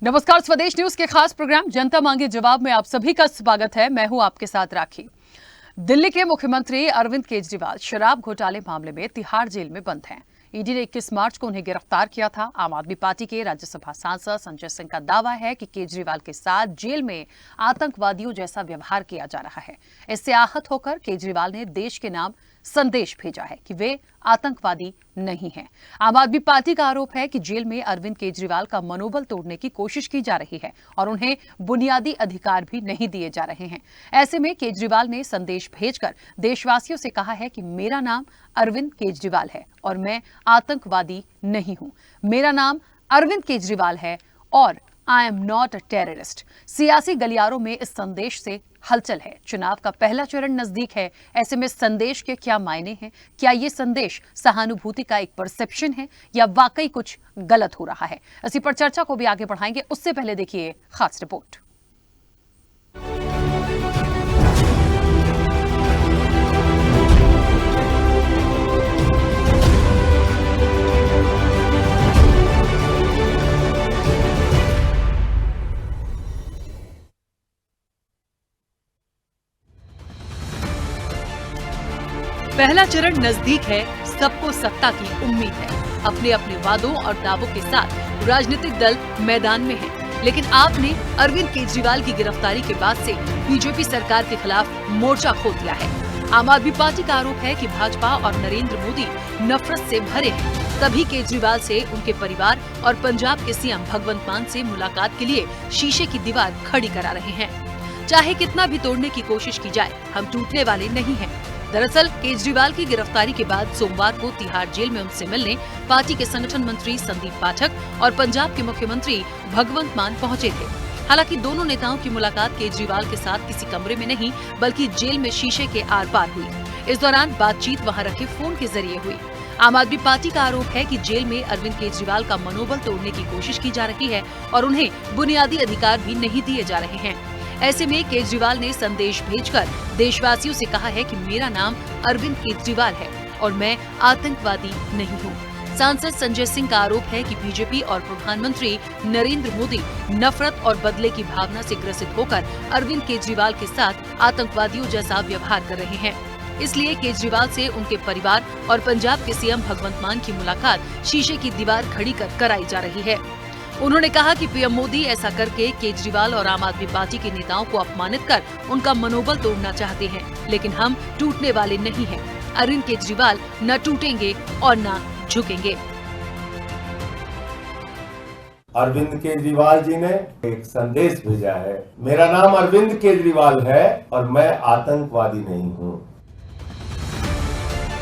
नमस्कार, स्वदेश न्यूज के खास प्रोग्राम जनता मांगे जवाब में आप सभी का स्वागत है। मैं हूं आपके साथ राखी। दिल्ली के मुख्यमंत्री अरविंद केजरीवाल शराब घोटाले मामले में तिहाड़ जेल में बंद हैं। ईडी ने 21 मार्च को उन्हें गिरफ्तार किया था। आम आदमी पार्टी के राज्यसभा सांसद संजय सिंह का दावा है कि केजरीवाल के साथ जेल में आतंकवादियों जैसा व्यवहार किया जा रहा है। इससे आहत होकर केजरीवाल ने देश के नाम संदेश भेजा है कि वे आतंकवादी नहीं हैं। आम आदमी पार्टी का आरोप है कि जेल में अरविंद केजरीवाल का मनोबल तोड़ने की कोशिश की जा रही है और उन्हें बुनियादी अधिकार भी नहीं दिए जा रहे हैं। ऐसे में केजरीवाल ने संदेश भेजकर देशवासियों से कहा है कि मेरा नाम अरविंद केजरीवाल है और मैं आतंकवादी नहीं हूं। मेरा नाम अरविंद केजरीवाल है और आई एम नॉट अ टेररिस्ट। सियासी गलियारों में इस संदेश से हलचल है। चुनाव का पहला चरण नजदीक है। ऐसे में संदेश के क्या मायने हैं? क्या ये संदेश सहानुभूति का एक परसेप्शन है या वाकई कुछ गलत हो रहा है? इसी पर चर्चा को भी आगे बढ़ाएंगे। उससे पहले देखिए खास रिपोर्ट। पहला चरण नजदीक है। सबको सत्ता की उम्मीद है। अपने अपने वादों और दावों के साथ राजनीतिक दल मैदान में है। लेकिन आपने अरविंद केजरीवाल की गिरफ्तारी के बाद से बीजेपी सरकार के खिलाफ मोर्चा खोल दिया है। आम आदमी पार्टी का आरोप है कि भाजपा और नरेंद्र मोदी नफरत से भरे हैं। तभी केजरीवाल से उनके परिवार और पंजाब के सीएम भगवंत मान से मुलाकात के लिए शीशे की दीवार खड़ी करा रहे हैं। चाहे कितना भी तोड़ने की कोशिश की जाए, हम टूटने वाले नहीं हैं। दरअसल केजरीवाल की गिरफ्तारी के बाद सोमवार को तिहाड़ जेल में उनसे मिलने पार्टी के संगठन मंत्री संदीप पाठक और पंजाब के मुख्यमंत्री भगवंत मान पहुंचे थे। हालांकि दोनों नेताओं की मुलाकात केजरीवाल के साथ किसी कमरे में नहीं बल्कि जेल में शीशे के आर पार हुई। इस दौरान बातचीत वहां रखे फोन के जरिए हुई। आम आदमी पार्टी का आरोप है कि जेल में अरविंद केजरीवाल का मनोबल तोड़ने की कोशिश की जा रही है और उन्हें बुनियादी अधिकार भी नहीं दिए जा रहे हैं। ऐसे में केजरीवाल ने संदेश भेजकर देशवासियों से कहा है कि मेरा नाम अरविंद केजरीवाल है और मैं आतंकवादी नहीं हूँ। सांसद संजय सिंह का आरोप है कि बीजेपी और प्रधानमंत्री नरेंद्र मोदी नफरत और बदले की भावना से ग्रसित होकर अरविंद केजरीवाल के साथ आतंकवादियों जैसा व्यवहार कर रहे हैं। इसलिए केजरीवाल से उनके परिवार और पंजाब के सीएम भगवंत मान की मुलाकात शीशे की दीवार खड़ी कर कराई जा रही है। उन्होंने कहा कि पीएम मोदी ऐसा करके केजरीवाल और आम आदमी पार्टी के नेताओं को अपमानित कर उनका मनोबल तोड़ना चाहते हैं, लेकिन हम टूटने वाले नहीं हैं। अरविंद केजरीवाल न टूटेंगे और न झुकेंगे। अरविंद केजरीवाल जी ने एक संदेश भेजा है, मेरा नाम अरविंद केजरीवाल है और मैं आतंकवादी नहीं हूँ।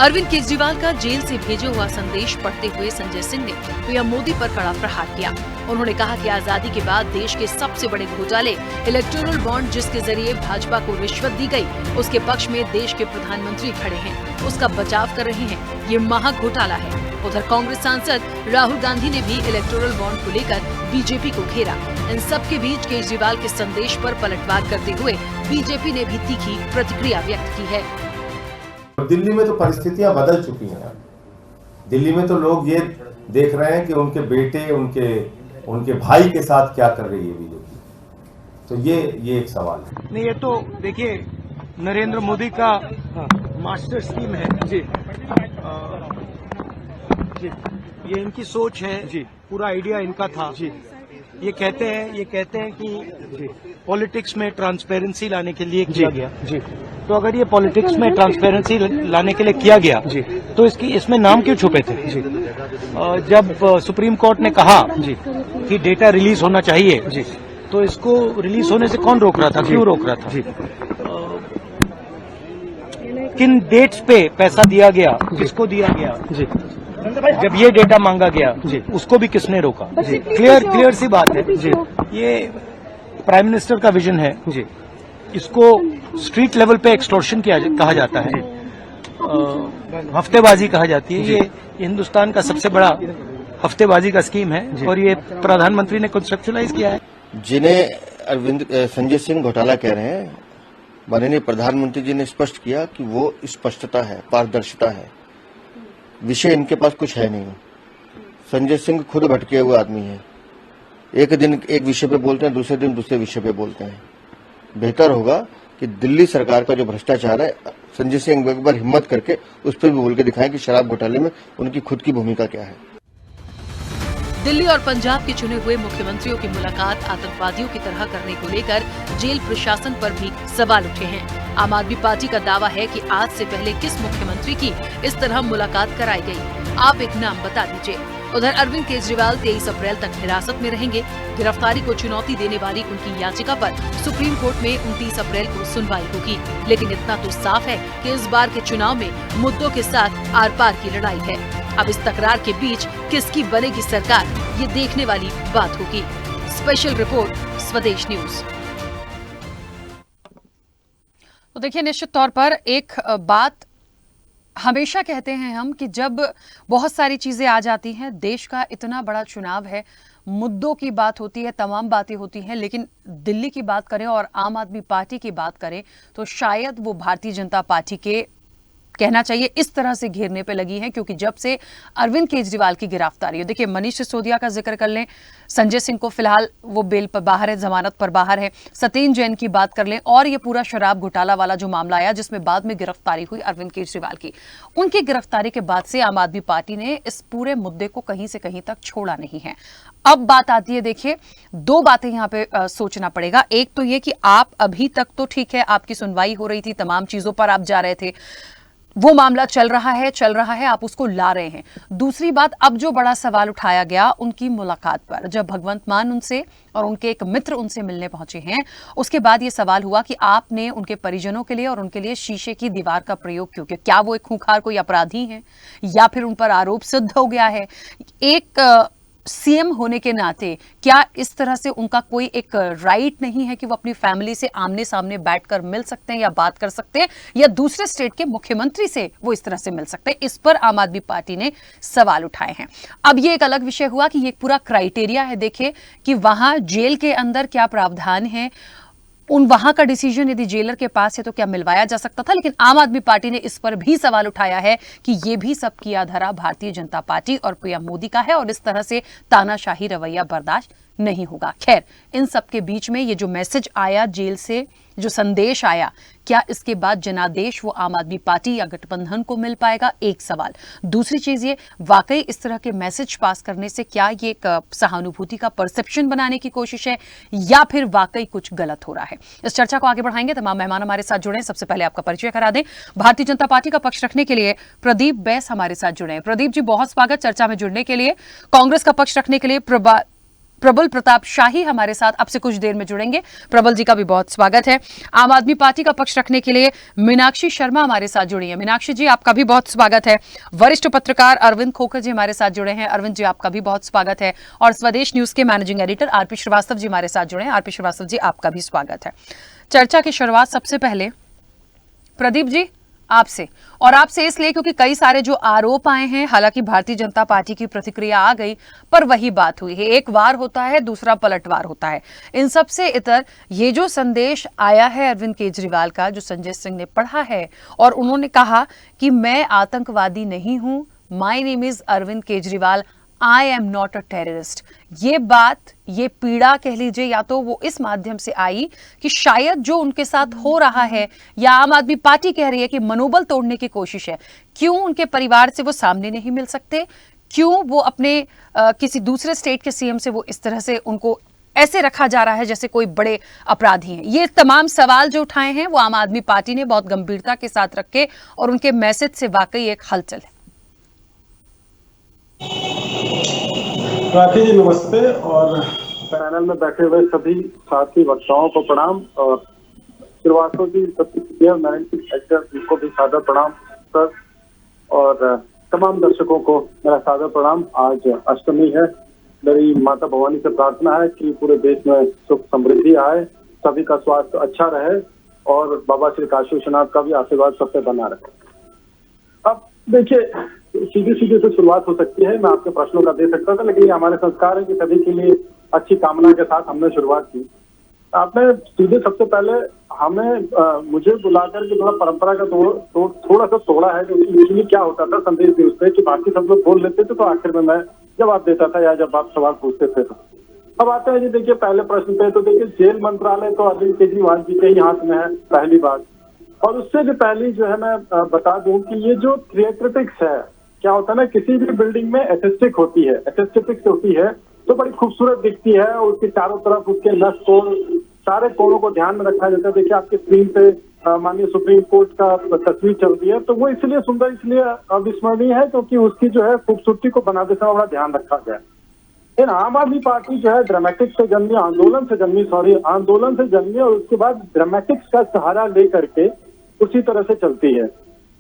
अरविंद केजरीवाल का जेल से भेजा हुआ संदेश पढ़ते हुए संजय सिंह ने पीएम मोदी पर कड़ा प्रहार किया। उन्होंने कहा कि आजादी के बाद देश के सबसे बड़े घोटाले इलेक्टोरल बॉन्ड, जिसके जरिए भाजपा को रिश्वत दी गई, उसके पक्ष में देश के प्रधानमंत्री खड़े हैं, उसका बचाव कर रहे हैं। ये महा घोटाला है। उधर कांग्रेस सांसद राहुल गांधी ने भी इलेक्टोरल बॉन्ड को लेकर बीजेपी को घेरा। इन सब के बीच केजरीवाल के संदेश पर पलटवार करते हुए बीजेपी ने भी तीखी प्रतिक्रिया व्यक्त की है। दिल्ली में तो परिस्थितियां बदल चुकी हैं। दिल्ली में तो लोग ये देख रहे हैं कि उनके बेटे उनके भाई के साथ क्या कर रही है बीजेपी। तो ये एक सवाल है। नहीं, ये तो देखिए नरेंद्र मोदी का मास्टर स्कीम है जी। जी, ये इनकी सोच है जी। पूरा आइडिया इनका था जी। ये कहते हैं कि पॉलिटिक्स में ट्रांसपेरेंसी लाने के लिए किया गया जी। तो अगर ये पॉलिटिक्स में ट्रांसपेरेंसी लाने के लिए किया गया जी, तो इसमें नाम क्यों छुपे थे जी? जब सुप्रीम कोर्ट ने कहा जी कि डेटा रिलीज होना चाहिए जी, तो इसको रिलीज होने से कौन रोक रहा था, क्यों रोक रहा था जी? किन डेट्स पे पैसा दिया गया, किसको दिया गया जी? जब ये डेटा मांगा गया जी, उसको भी किसने रोका जी? क्लियर सी बात है जी। ये प्राइम मिनिस्टर का विजन है जी। इसको स्ट्रीट लेवल पे एक्सटॉर्शन कहा जाता है, हफ्तेबाजी कहा जाती है। ये हिंदुस्तान का सबसे बड़ा हफ्तेबाजी का स्कीम है और ये प्रधानमंत्री ने कंसेप्चुलाइज किया है। जिन्हें संजय सिंह घोटाला कह रहे हैं, माननीय प्रधानमंत्री जी ने स्पष्ट किया कि वो स्पष्टता है, पारदर्शिता है, विषय इनके पास कुछ है नहीं। संजय सिंह खुद भटके हुए आदमी है। एक दिन एक विषय पे बोलते हैं, दूसरे दिन दूसरे विषय पे बोलते हैं। बेहतर होगा कि दिल्ली सरकार का जो भ्रष्टाचार है, संजय सिंह एक बार हिम्मत करके उस पर भी बोल के दिखाएं कि शराब घोटाले में उनकी खुद की भूमिका क्या है। दिल्ली और पंजाब के चुने हुए मुख्यमंत्रियों की मुलाकात आतंकवादियों की तरह करने को लेकर जेल प्रशासन पर भी सवाल उठे हैं। आम आदमी पार्टी का दावा है कि आज से पहले किस मुख्यमंत्री की इस तरह मुलाकात कराई गई, आप एक नाम बता दीजिए। उधर अरविंद केजरीवाल 23 अप्रैल तक हिरासत में रहेंगे। गिरफ्तारी को चुनौती देने वाली उनकी याचिका पर सुप्रीम कोर्ट में 29 अप्रैल को सुनवाई होगी। लेकिन इतना तो साफ है कि इस बार के चुनाव में मुद्दों के साथ आर पार की लड़ाई है। अब इस तकरार के बीच किसकी बनेगी सरकार, ये देखने वाली बात होगी। स्पेशल रिपोर्ट, स्वदेश न्यूज। तो देखिए, निश्चित तौर पर एक बात हमेशा कहते हैं हम कि जब बहुत सारी चीजें आ जाती हैं, देश का इतना बड़ा चुनाव है, मुद्दों की बात होती है, तमाम बातें होती हैं, लेकिन दिल्ली की बात करें और आम आदमी पार्टी की बात करें तो शायद वो भारतीय जनता पार्टी के कहना चाहिए इस तरह से घेरने पे लगी है, क्योंकि जब से अरविंद केजरीवाल की गिरफ्तारी है, देखिए मनीष सिसोदिया का जिक्र कर लें, संजय सिंह को फिलहाल वो बेल पर बाहर है, जमानत पर बाहर है, सत्येंद्र जैन की बात कर लें, और ये पूरा शराब घोटाला वाला जो मामला आया जिसमें बाद में गिरफ्तारी हुई अरविंद केजरीवाल की, उनकी गिरफ्तारी के बाद से आम आदमी पार्टी ने इस पूरे मुद्दे को कहीं से कहीं तक छोड़ा नहीं है। अब बात आती है, देखिए दो बातें यहाँ पे सोचना पड़ेगा। एक तो ये कि आप अभी तक तो ठीक है, आपकी सुनवाई हो रही थी, तमाम चीजों पर आप जा रहे थे, वो मामला चल रहा है, आप उसको ला रहे हैं। दूसरी बात, अब जो बड़ा सवाल उठाया गया उनकी मुलाकात पर, जब भगवंत मान उनसे और उनके एक मित्र उनसे मिलने पहुंचे हैं, उसके बाद ये सवाल हुआ कि आपने उनके परिजनों के लिए और उनके लिए शीशे की दीवार का प्रयोग क्यों किया? क्या वो एक खूंखार कोई अपराधी हैं या फिर उन पर आरोप सिद्ध हो गया है? एक सीएम होने के नाते क्या इस तरह से उनका कोई एक राइट नहीं है कि वो अपनी फैमिली से आमने सामने बैठकर मिल सकते हैं या बात कर सकते हैं, या दूसरे स्टेट के मुख्यमंत्री से वो इस तरह से मिल सकते हैं? इस पर आम आदमी पार्टी ने सवाल उठाए हैं। अब ये एक अलग विषय हुआ कि ये पूरा क्राइटेरिया है, देखिए कि वहां जेल के अंदर क्या प्रावधान है, उन वहां का डिसीजन यदि जेलर के पास है तो क्या मिलवाया जा सकता था। लेकिन आम आदमी पार्टी ने इस पर भी सवाल उठाया है कि ये भी सब किया धरा भारतीय जनता पार्टी और पीएम मोदी का है और इस तरह से तानाशाही रवैया बर्दाश्त नहीं होगा। खैर, इन सब के बीच में ये जो मैसेज आया जेल से, जो संदेश आया, क्या इसके बाद जनादेश वो आम आदमी पार्टी या गठबंधन को मिल पाएगा? एक सवाल। दूसरी चीज ये, वाकई इस तरह के मैसेज पास करने से क्या ये एक सहानुभूति का परसेप्शन बनाने की कोशिश है या फिर वाकई कुछ गलत हो रहा है? इस चर्चा को आगे बढ़ाएंगे। तमाम मेहमान हमारे साथ जुड़े हैं। सबसे पहले आपका परिचय करा दें। भारतीय जनता पार्टी का पक्ष रखने के लिए प्रदीप बैस हमारे साथ जुड़े हैं। प्रदीप जी, बहुत स्वागत चर्चा में जुड़ने के लिए। कांग्रेस का पक्ष रखने के लिए प्रबल प्रताप शाही हमारे साथ अब से कुछ देर में जुड़ेंगे। प्रबल जी का भी बहुत स्वागत है। आम आदमी पार्टी का पक्ष रखने के लिए मीनाक्षी शर्मा हमारे साथ जुड़ी है। मीनाक्षी जी, आपका भी बहुत स्वागत है। वरिष्ठ पत्रकार अरविंद खोखर जी हमारे साथ जुड़े हैं। अरविंद जी, आपका भी बहुत स्वागत है। और स्वदेश न्यूज के managing editor RP Srivastava ji हमारे साथ जुड़े हैं। आरपी श्रीवास्तव जी, आपका भी स्वागत है। चर्चा की शुरुआत सबसे पहले प्रदीप जी आपसे, और आपसे इसलिए क्योंकि कई सारे जो आरोप आए हैं, हालांकि भारतीय जनता पार्टी की प्रतिक्रिया आ गई, पर वही बात हुई है, एक वार होता है दूसरा पलटवार होता है। इन सब से इतर ये जो संदेश आया है अरविंद केजरीवाल का, जो संजय सिंह ने पढ़ा है और उन्होंने कहा कि मैं आतंकवादी नहीं हूं, my name is Arvind Kejriwal, I am not a terrorist. ये बात, ये पीड़ा कह लीजिए, या तो वो इस माध्यम से आई कि शायद जो उनके साथ हो रहा है, या आम आदमी पार्टी कह रही है कि मनोबल तोड़ने की कोशिश है। क्यों उनके परिवार से वो सामने नहीं मिल सकते? क्यों वो अपने किसी दूसरे स्टेट के सीएम से वो इस तरह से उनको ऐसे रखा जा रहा है जैसे कोई बड़े अपराधी हैं? ये तमाम सवाल जो उठाए हैं वो आम आदमी पार्टी ने बहुत गंभीरता के साथ रखे और उनके मैसेज से वाकई एक हलचल है। राखी जी नमस्ते, और पैनल में बैठे हुए सभी साथी वक्ताओं को प्रणाम, और श्रीवास्तव जी मैनेजिंग एडिटर को भी सादर प्रणाम सर, और तमाम दर्शकों को मेरा सादर प्रणाम। आज अष्टमी है। मेरी माता भवानी से प्रार्थना है कि पूरे देश में सुख समृद्धि आए, सभी का स्वास्थ्य अच्छा रहे और बाबा श्री काशी विश्वनाथ का भी आशीर्वाद सब पे बना रहे। अब देखिए, सीधी सीधी से शुरुआत हो सकती है, मैं आपके प्रश्नों का दे सकता था, लेकिन ये हमारे संस्कार है कि सभी के लिए अच्छी कामना के साथ हमने शुरुआत की। आपने सीधे सबसे पहले हमें मुझे बुलाकर के थोड़ा परंपरा का थोड़ा सा तोड़ा है। जो यूजुअली क्या होता था संदेश न्यूज पे कि बाकी सब लोग बोल लेते थे तो आखिर में मैं जवाब देता था या जब आप सवाल पूछते थे। अब आते हैं जी, देखिए पहले प्रश्न पे, तो देखिए जेल मंत्रालय तो अरविंद केजरीवाल जी के ही हाथ में है, पहली बात। और उससे भी पहली जो है मैं बता दूं कि ये जो थिएट्रिटिक्स है, क्या होता है ना, किसी भी बिल्डिंग में एस्थेटिक होती है, एस्थेटिक्स होती है तो बड़ी खूबसूरत दिखती है, और उसके चारों तरफ उसके नस कोण, सारे कोणों को ध्यान में रखा जाता है। देखिए आपके स्क्रीन पे माननीय सुप्रीम कोर्ट का तस्वीर चल रही है, तो वो इसलिए सुंदर, इसलिए अविस्मरणीय है क्योंकि उसकी जो है खूबसूरती को बनाते समय बड़ा ध्यान रखा गया। लेकिन आम आदमी पार्टी जो है ड्रामेटिक्स से जन्मी, आंदोलन से जन्मी, और उसके बाद ड्रामेटिक्स का सहारा लेकर के उसी तरह से चलती है।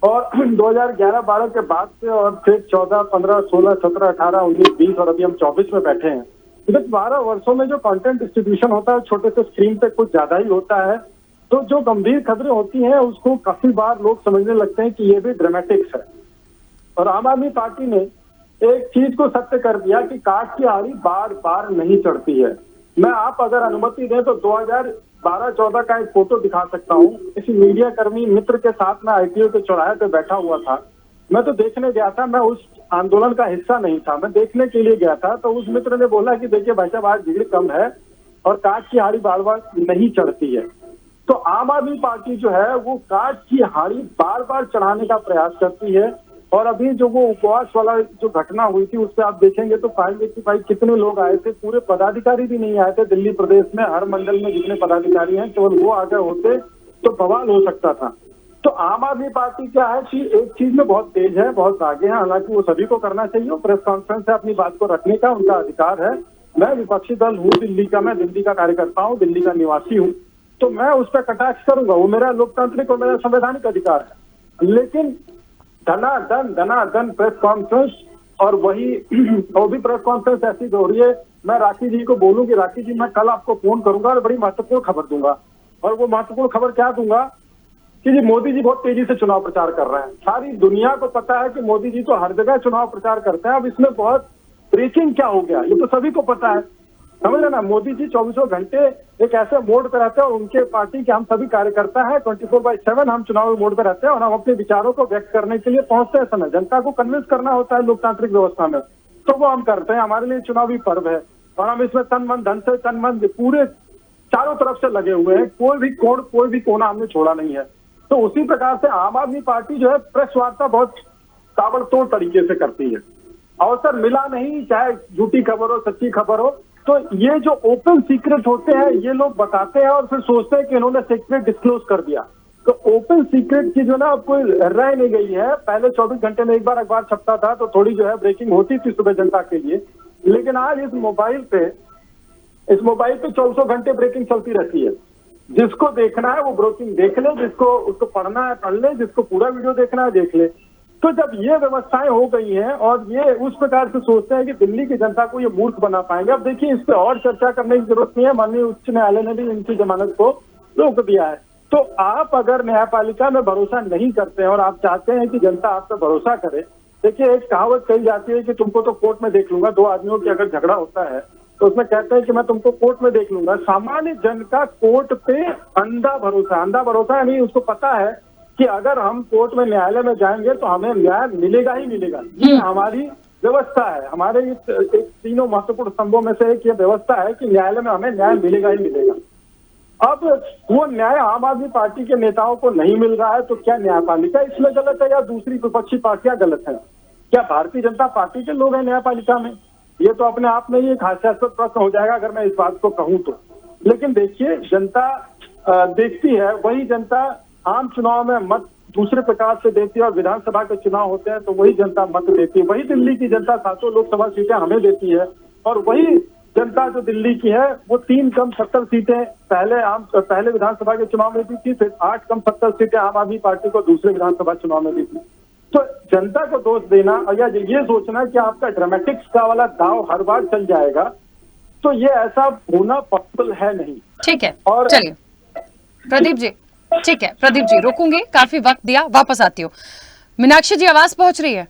और 2011-12 के बाद से, और फिर 14, 15, 16, 17, 18, 19, 20 और अभी हम 24 में बैठे हैं। विगत 12 वर्षों में जो कंटेंट डिस्ट्रीब्यूशन होता है छोटे से स्क्रीन पे कुछ ज्यादा ही होता है, तो जो गंभीर खबरें होती हैं उसको काफी बार लोग समझने लगते हैं कि ये भी ड्रामेटिक्स है। और आम आदमी पार्टी ने एक चीज को सत्य कर दिया कि काठ की आड़ी बार बार नहीं चढ़ती है। मैं, आप अगर अनुमति दें तो 2012-14 का एक फोटो दिखा सकता हूँ। किसी मीडिया कर्मी मित्र के साथ मैं ITO के चौराहे पे बैठा हुआ था। मैं तो देखने गया था, मैं उस आंदोलन का हिस्सा नहीं था, मैं देखने के लिए गया था। तो उस मित्र ने बोला कि देखिए भाई साहब, आज भीड़ कम है और काठ की आड़ी बार बार नहीं चढ़ती है। तो आम आदमी पार्टी जो है वो काठ की हाड़ी बार बार चढ़ाने का प्रयास करती है। और अभी जो वो उपवास वाला जो घटना हुई थी, उससे आप देखेंगे तो पाएंगे कि भाई कितने लोग आए थे, पूरे पदाधिकारी भी नहीं आए थे। दिल्ली प्रदेश में हर मंडल में जितने पदाधिकारी हैं केवल वो आगे होते तो बवाल हो सकता था। तो आम आदमी पार्टी क्या है कि एक चीज में बहुत तेज है, बहुत आगे है, हालांकि वो सभी को करना चाहिए, प्रेस कॉन्फ्रेंस से अपनी बात को रखने का उनका अधिकार है। मैं विपक्षी दल हूँ दिल्ली का, मैं दिल्ली का कार्यकर्ता हूँ, दिल्ली का निवासी हूँ, तो मैं उस पर कटाक्ष करूंगा, वो मेरा लोकतांत्रिक और मेरा संवैधानिक अधिकार है। लेकिन धनाधन प्रेस कॉन्फ्रेंस, और वही वो भी प्रेस कॉन्फ्रेंस ऐसी हो रही है, मैं राखी जी को बोलूं कि राखी जी मैं कल आपको फोन करूंगा और बड़ी महत्वपूर्ण खबर दूंगा। और वो महत्वपूर्ण खबर क्या दूंगा कि जी मोदी जी बहुत तेजी से चुनाव प्रचार कर रहे हैं। सारी दुनिया को पता है कि मोदी जी तो हर जगह चुनाव प्रचार करते हैं। अब इसमें बहुत ब्रेकिंग क्या हो गया, ये तो सभी को पता है, समझ रहे ना। मोदी जी 24 घंटे एक ऐसे मोड पे रहते हैं, और उनके पार्टी के हम सभी कार्यकर्ता हैं 24/7 हम चुनावी मोड पे रहते हैं, और हम अपने विचारों को व्यक्त करने के लिए पहुंचते हैं समय। जनता को कन्विंस करना होता है लोकतांत्रिक व्यवस्था में, तो वो हम करते हैं। हमारे लिए चुनावी पर्व है और हम इसमें तन मन धन से, तन मन पूरे चारों तरफ से लगे हुए हैं, कोई भी कोना हमने छोड़ा नहीं है। तो उसी प्रकार से आम आदमी पार्टी जो है प्रेस वार्ता बहुत ताबड़तोड़ तरीके से करती है। अवसर मिला नहीं, चाहे झूठी खबर हो सच्ची खबर हो, तो ये जो ओपन सीक्रेट होते हैं ये लोग बताते हैं और फिर सोचते हैं कि इन्होंने सीक्रेट डिस्क्लोज कर दिया। तो ओपन सीक्रेट की जो ना अब कोई रह नहीं गई है। पहले 24 घंटे में एक बार अखबार छपता था तो थोड़ी जो है ब्रेकिंग होती थी सुबह जनता के लिए, लेकिन आज इस मोबाइल पे 24 घंटे ब्रेकिंग चलती रहती है। जिसको देखना है वो ब्रेकिंग देख ले, जिसको उसको पढ़ना है पढ़ ले, जिसको पूरा वीडियो देखना है देख ले। तो जब ये व्यवस्थाएं हो गई हैं और ये उस प्रकार से सोचते हैं कि दिल्ली की जनता को ये मूर्ख बना पाएंगे। अब देखिए इस पे और चर्चा करने की जरूरत नहीं है, माननीय उच्च न्यायालय ने भी इनकी जमानत को रोक दिया है। तो आप अगर न्यायपालिका में भरोसा नहीं करते हैं और आप चाहते हैं कि जनता आप पर भरोसा करे, देखिए एक कहावत कही जाती है कि तुमको तो कोर्ट में देख लूंगा। दो आदमियों की अगर झगड़ा होता है तो उसमें कहते हैं कि मैं तुमको कोर्ट में देख लूंगा। सामान्य जन का कोर्ट पे अंधा भरोसा यानी उसको पता है कि अगर हम कोर्ट में न्यायालय में जाएंगे तो हमें न्याय मिलेगा ही मिलेगा। ये हमारी व्यवस्था है, हमारे एक तीनों महत्वपूर्ण स्तंभों में से एक ये व्यवस्था है कि न्यायालय में हमें न्याय मिलेगा ही मिलेगा। अब वो न्याय आम आदमी पार्टी के नेताओं को नहीं मिल रहा है, तो क्या न्यायपालिका इसमें गलत है या दूसरी विपक्षी पार्टियां गलत है? क्या भारतीय जनता पार्टी के लोग हैं न्यायपालिका में? ये तो अपने आप में ही एक हास्यास्पद प्रश्न हो जाएगा अगर मैं इस बात को कहूं तो। लेकिन देखिए जनता देखती है, वही जनता आम चुनाव में मत दूसरे प्रकार से देती है और विधानसभा के चुनाव होते हैं तो वही जनता मत देती है। वही दिल्ली की जनता 700 लोकसभा सीटें हमें देती है और वही जनता जो दिल्ली की है वो 3 कम 70 सीटें पहले विधानसभा के चुनाव में दी थी, फिर 8 कम 70 सीटें आम आदमी पार्टी को दूसरे विधानसभा चुनाव में दी थी। तो जनता को दोष देना या ये सोचना कि आपका ड्रामेटिक्स का वाला दाव हर बार चल जाएगा, तो ये ऐसा होना पॉसिबल है नहीं। ठीक है, और चलिए प्रदीप जी, ठीक है प्रदीप जी, रोकूंगी, काफी वक्त दिया, वापस आती हूँ। मीनाक्षी जी आवाज पहुंच रही है?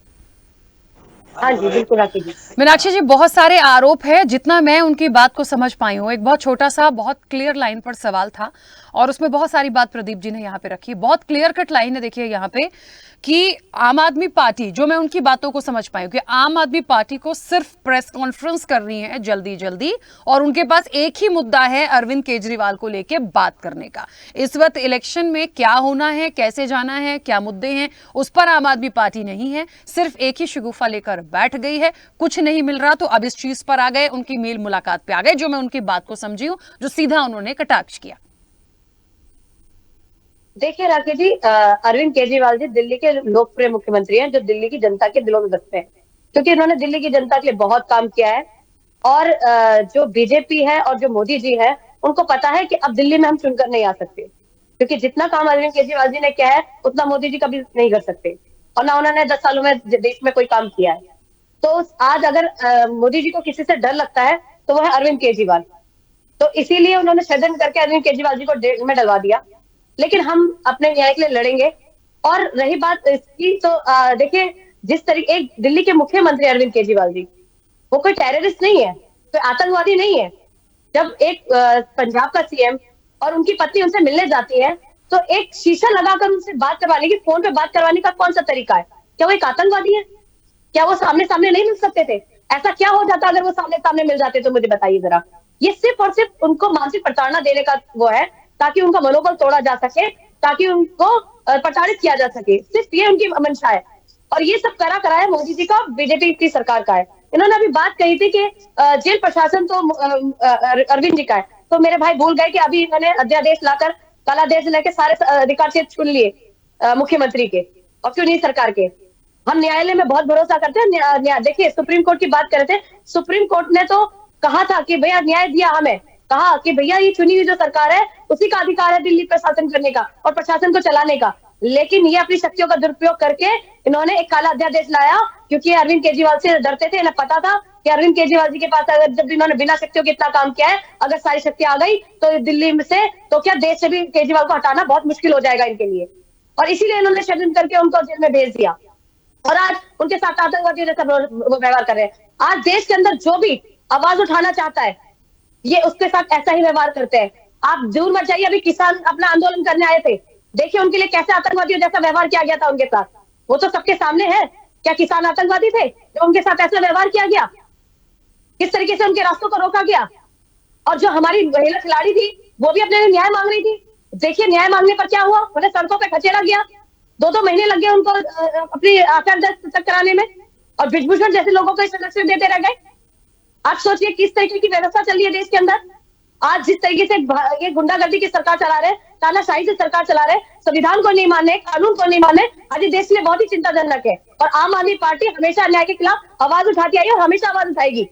हाँ जी बिल्कुल राकेश जी। मीनाक्षी जी, बहुत सारे आरोप है, जितना मैं उनकी बात को समझ पाई हूँ। एक बहुत छोटा सा बहुत क्लियर लाइन पर सवाल था और उसमें बहुत सारी बात प्रदीप जी ने यहाँ पे रखी। बहुत क्लियर कट लाइन है, देखिए यहाँ पे कि आम आदमी पार्टी, जो मैं उनकी बातों को समझ पाई हूँ कि आम आदमी पार्टी को सिर्फ प्रेस कॉन्फ्रेंस करनी है जल्दी जल्दी, और उनके पास एक ही मुद्दा है अरविंद केजरीवाल को लेके बात करने का। इस वक्त इलेक्शन में क्या होना है, कैसे जाना है, क्या मुद्दे हैं, उस पर आम आदमी पार्टी नहीं है, सिर्फ एक ही शगुफा लेकर बैठ गई है। कुछ नहीं मिल रहा तो अब इस चीज पर आ गए, उनकी मेल मुलाकात पे आ गए, जो मैं उनकी बात को समझी हूं, जो सीधा उन्होंने कटाक्ष किया। देखिए राकेश जी, अरविंद केजरीवाल जी दिल्ली के लोकप्रिय मुख्यमंत्री हैं, जो दिल्ली की जनता के दिलों में बसते हैं, क्योंकि इन्होंने दिल्ली की जनता के लिए बहुत काम किया है। और जो बीजेपी है और जो मोदी जी है, उनको पता है कि अब दिल्ली में हम चुनकर नहीं आ सकते, क्योंकि जितना काम अरविंद केजरीवाल जी ने किया है उतना मोदी जी कभी नहीं कर सकते, और ना उन्होंने 10 सालों में देश में कोई काम किया है। तो आज अगर मोदी जी को किसी से डर लगता है तो वो है अरविंद केजरीवाल। तो इसीलिए उन्होंने षड्यंत्र करके अरविंद केजरीवाल जी को जेल में डलवा दिया। लेकिन हम अपने न्याय के लिए लड़ेंगे। और रही बात इसकी, तो देखिए, जिस तरीके एक दिल्ली के मुख्यमंत्री अरविंद केजरीवाल जी, वो कोई टेररिस्ट नहीं है, कोई आतंकवादी नहीं है। जब एक पंजाब का सीएम और उनकी पत्नी उनसे मिलने जाती है, तो एक शीशा लगाकर उनसे बात करवाने की, फोन पे बात करवाने का कौन सा तरीका है? क्या वो एक आतंकवादी है? क्या वो सामने सामने नहीं मिल सकते थे? ऐसा क्या हो जाता अगर वो सामने सामने मिल जाते? तो मुझे बताइए जरा। ये सिर्फ और सिर्फ उनको मानसिक प्रताड़ना देने का वो है, ताकि उनका मनोबल तोड़ा जा सके, ताकि उनको प्रताड़ित किया जा सके। सिर्फ ये उनकी मंशा है। और ये सब करा कराया मोदी जी का, बीजेपी की सरकार का है। इन्होंने अभी बात कही थी कि जेल प्रशासन तो अरविंद जी का है, तो मेरे भाई भूल गए कि अभी इन्होंने अध्यादेश लाकर, कालादेश लेके सारे अधिकार क्षेत्र छीन लिए मुख्यमंत्री के, और क्यों नहीं सरकार के। हम न्यायालय में बहुत भरोसा करते हैं। देखिए, सुप्रीम कोर्ट की बात कर रहे थे, सुप्रीम कोर्ट ने तो कहा था कि भैया न्याय दिया, हमें कहा कि भैया ये चुनी हुई जो सरकार है उसी का अधिकार है दिल्ली प्रशासन करने का और प्रशासन को चलाने का। लेकिन ये अपनी शक्तियों का दुरुपयोग करके इन्होंने एक काला अध्यादेश लाया, क्योंकि अरविंद केजरीवाल से डरते थे। इन्हें पता था कि अरविंद केजरीवाल जी के पास अगर, जब इन्होंने बिना शक्तियों के इतना काम किया है, अगर सारी शक्ति आ गई तो दिल्ली में से, तो क्या देश से भी केजरीवाल को हटाना बहुत मुश्किल हो जाएगा इनके लिए। और इसीलिए इन्होंने षड्यंत्र करके उनको जेल में भेज दिया। और आज उनके साथ आतंकवादियों जैसा वो व्यवहार कर रहे हैं। आज देश के अंदर जो भी आवाज उठाना चाहता है, ये उसके साथ ऐसा ही व्यवहार करते हैं। आप दूर मत जाइए, अभी किसान अपना आंदोलन करने आए थे, देखिए उनके लिए कैसे आतंकवादियों जैसा व्यवहार किया गया था उनके साथ। वो तो सबके सामने है। क्या किसान आतंकवादी थे जो उनके साथ ऐसा व्यवहार किया गया? किस तरीके से उनके रास्तों को रोका गया? और जो हमारी महिला खिलाड़ी थी, वो भी अपने लिए न्याय मांग रही थी। देखिए न्याय मांगने पर क्या हुआ, उन्हें सड़कों पर खसेड़ा गया। 2-2 महीने लग गए उनको अपनी आचार दर्ज कराने में, और ब्रिजभूषण जैसे लोगों को संरक्षण देते रह गए। आप सोचिए किस तरीके की व्यवस्था चल रही है देश के अंदर। आज जिस तरीके से ये गुंडागर्दी की सरकार चला रहे, तानाशाही से सरकार चला रहे, संविधान को नहीं माने, कानून को नहीं माने, आज ये देश के लिए बहुत ही चिंताजनक है। और आम आदमी पार्टी हमेशा अन्याय के खिलाफ आवाज उठाती आई और हमेशा आवाज उठाएगी।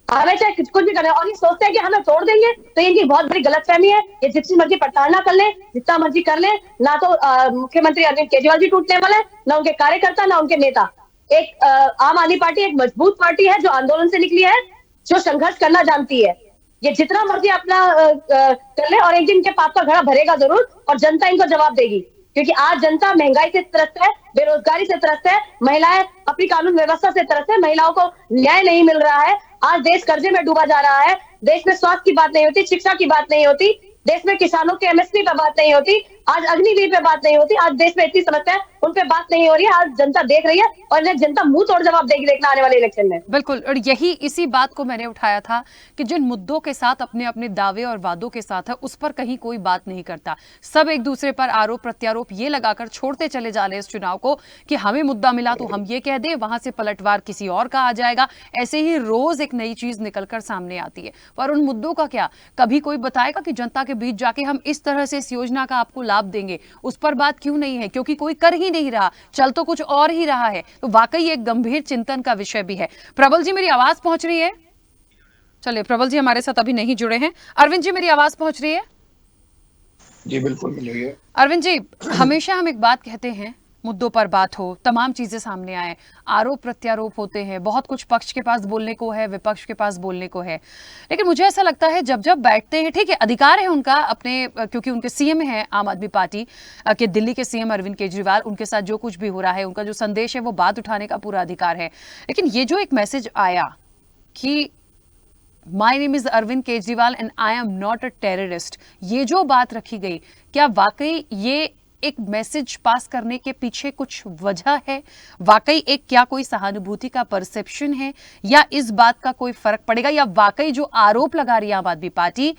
हमेशा कुछ भी करना, और ये सोचते हैं कि हमें तोड़ देंगे, तो इनकी बहुत बड़ी गलतफहमी है। ये जितनी मर्जी प्रताड़ना कर ले, जितना मर्जी कर ले, ना तो मुख्यमंत्री अरविंद केजरीवाल जी टूटने वाले, ना उनके कार्यकर्ता, ना उनके नेता। एक आम आदमी पार्टी एक मजबूत पार्टी है, जो आंदोलन से निकली है, जो संघर्ष करना जानती है। ये जितना मर्जी अपना कर ले, और एक दिन इनके पाप का घड़ा भरेगा जरूर, और जनता इनको जवाब देगी। क्योंकि आज जनता महंगाई से त्रस्त है, बेरोजगारी से त्रस्त है, महिलाएं अपनी कानून व्यवस्था से त्रस्त है, महिलाओं को न्याय नहीं मिल रहा है। आज देश कर्जे में डूबा जा रहा है। देश में स्वास्थ्य की बात नहीं होती, शिक्षा की बात नहीं होती, देश में किसानों के एमएसपी पे बात नहीं होती, आज अग्निवीर पे बात नहीं होती। आज देश में इतनी समस्या है, उन पे बात नहीं हो रही है। आज जनता देख रही है, और इन्हें जनता मुंह तोड़ जवाब देगी देखना आने वाले इलेक्शन में। बिल्कुल, और यही इसी बात को मैंने उठाया था कि जिन मुद्दों के साथ अपने अपने दावे और वादों के साथ है, उस पर कहीं कोई बात नहीं करता। सब एक दूसरे पर आरोप प्रत्यारोप ये लगाकर छोड़ते चले जा रहे इस चुनाव को कि हमें मुद्दा मिला तो हम ये कह दें, वहां से पलटवार किसी और का आ जाएगा। ऐसे ही रोज एक नई चीज निकलकर सामने आती है, पर उन मुद्दों का क्या? कभी कोई बताएगा कि जनता के बीच जाके हम इस तरह से इस योजना का आपको लाभ देंगे? उस पर बात क्यों नहीं है? क्योंकि कोई कर ही नहीं रहा, चल तो कुछ और ही रहा है। तो वाकई एक गंभीर चिंतन का विषय भी है। प्रबल जी, मेरी आवाज पहुंच रही है? चलिए, प्रबल जी हमारे साथ अभी नहीं जुड़े हैं। अरविंद जी, मेरी आवाज पहुंच रही है? जी बिल्कुल मिल रही है। अरविंद जी, हमेशा हम एक बात कहते हैं, मुद्दों पर बात हो, तमाम चीजें सामने आए, आरोप प्रत्यारोप होते हैं, बहुत कुछ पक्ष के पास बोलने को है, विपक्ष के पास बोलने को है, लेकिन मुझे ऐसा लगता है जब जब बैठते हैं, ठीक है अधिकार है उनका अपने, क्योंकि उनके सीएम है आम आदमी पार्टी के दिल्ली के सीएम अरविंद केजरीवाल, उनके साथ जो कुछ भी हो रहा है, उनका जो संदेश है वो बात उठाने का पूरा अधिकार है। लेकिन ये जो एक मैसेज आया कि my name is Arvind Kejriwal and I am not a terrorist, ये जो बात रखी गई, क्या वाकई ये एक मैसेज पास करने के पीछे कुछ वजह है? वाकई एक क्या कोई सहानुभूति का परसेप्शन है, या इस बात का कोई फर्क पड़ेगा, या वाकई जो आरोप लगा रही है आम आदमी पार्टी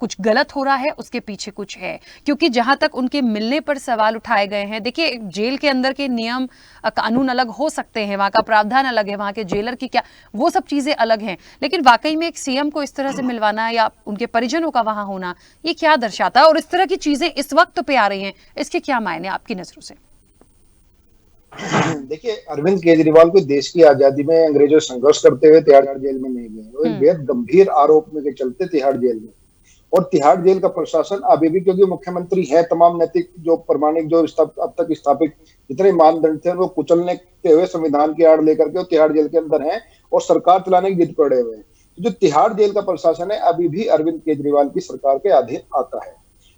कुछ गलत हो रहा है, उसके पीछे कुछ है? क्योंकि जहां तक उनके मिलने पर सवाल उठाए गए हैं, देखिए जेल के अंदर के नियम कानून अलग हो सकते हैं, वहां का प्रावधान अलग है, वहां के जेलर की क्या, वो सब चीजें अलग हैं, लेकिन वाकई में एक सीएम को इस तरह से मिलवाना या उनके परिजनों का वहां होना, ये क्या दर्शाता है? और इस तरह की चीजें इस वक्त पे आ रही हैं, इसके क्या मायने आपकी नजरों से? देखिए, अरविंद केजरीवाल को देश की आजादी में अंग्रेजों संघर्ष करते हुए तिहाड़ जेल में नहीं गए, वो एक बेहद गंभीर आरोप में के चलते तिहाड़ जेल में, और तिहाड़ जेल का प्रशासन अभी भी, क्योंकि मुख्यमंत्री है, तमाम नैतिक जो प्रमाणिक जो अब तक स्थापित जितने मानदंड थे वो कुचलने के हुए संविधान की आड़ लेकर के तिहाड़ जेल के अंदर हैं और सरकार चलाने की जिद पड़े हुए हैं। तो जो तिहाड़ जेल का प्रशासन है अभी भी अरविंद केजरीवाल की सरकार के अधीन आता है,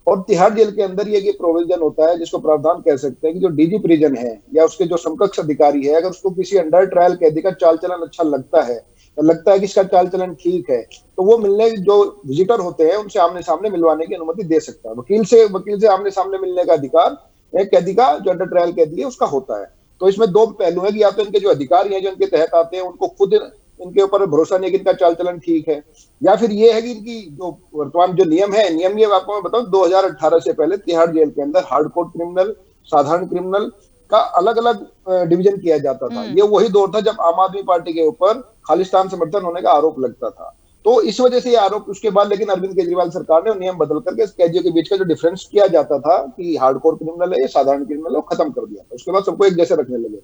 और तिहाड़ जेल के अंदर ये प्रोविजन होता है जिसको प्रावधान कह सकते हैं कि जो डीजी प्रिजन है या उसके जो समकक्ष अधिकारी है, अगर उसको किसी अंडर ट्रायल कैदी का चाल चलन अच्छा लगता है, लगता है कि इसका चाल चलन ठीक है, तो वो मिलने जो विजिटर होते हैं उनसे आमने सामने मिलवाने की अनुमति दे सकता है। वकील से आमने सामने मिलने का अधिकार एक कैदी का, जो अंडर ट्रायल कैदी है, उसका होता है। तो इसमें दो पहलू है कि या तो इनके जो अधिकारी हैं जो इनके तहत आते हैं उनको खुद इनके ऊपर भरोसा नहीं कि इनका चाल चलन ठीक है, या फिर ये है कि इनकी जो वर्तमान जो नियम ये आपको मैं बताऊं 2018 से पहले तिहाड़ जेल के अंदर हार्डकोर क्रिमिनल, साधारण क्रिमिनल का अलग अलग डिवीजन किया जाता था। ये वही दौर था जब आम आदमी पार्टी के ऊपर खालिस्तान समर्थन होने का आरोप लगता था, तो इस वजह से ये आरोप उसके बाद लेकिन अरविंद केजरीवाल सरकार ने नियम बदल करके कैदियों के बीच का जो डिफरेंस किया जाता था कि हार्डकोर क्रिमिनल है, साधारण क्रिमिनल है, खत्म कर दिया था। उसके बाद सबको एक जैसे रखने लगे।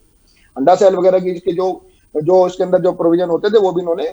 अंडा सेल वगैरह की इसके जो इसके अंदर जो प्रोविजन होते थे वो भी इन्होंने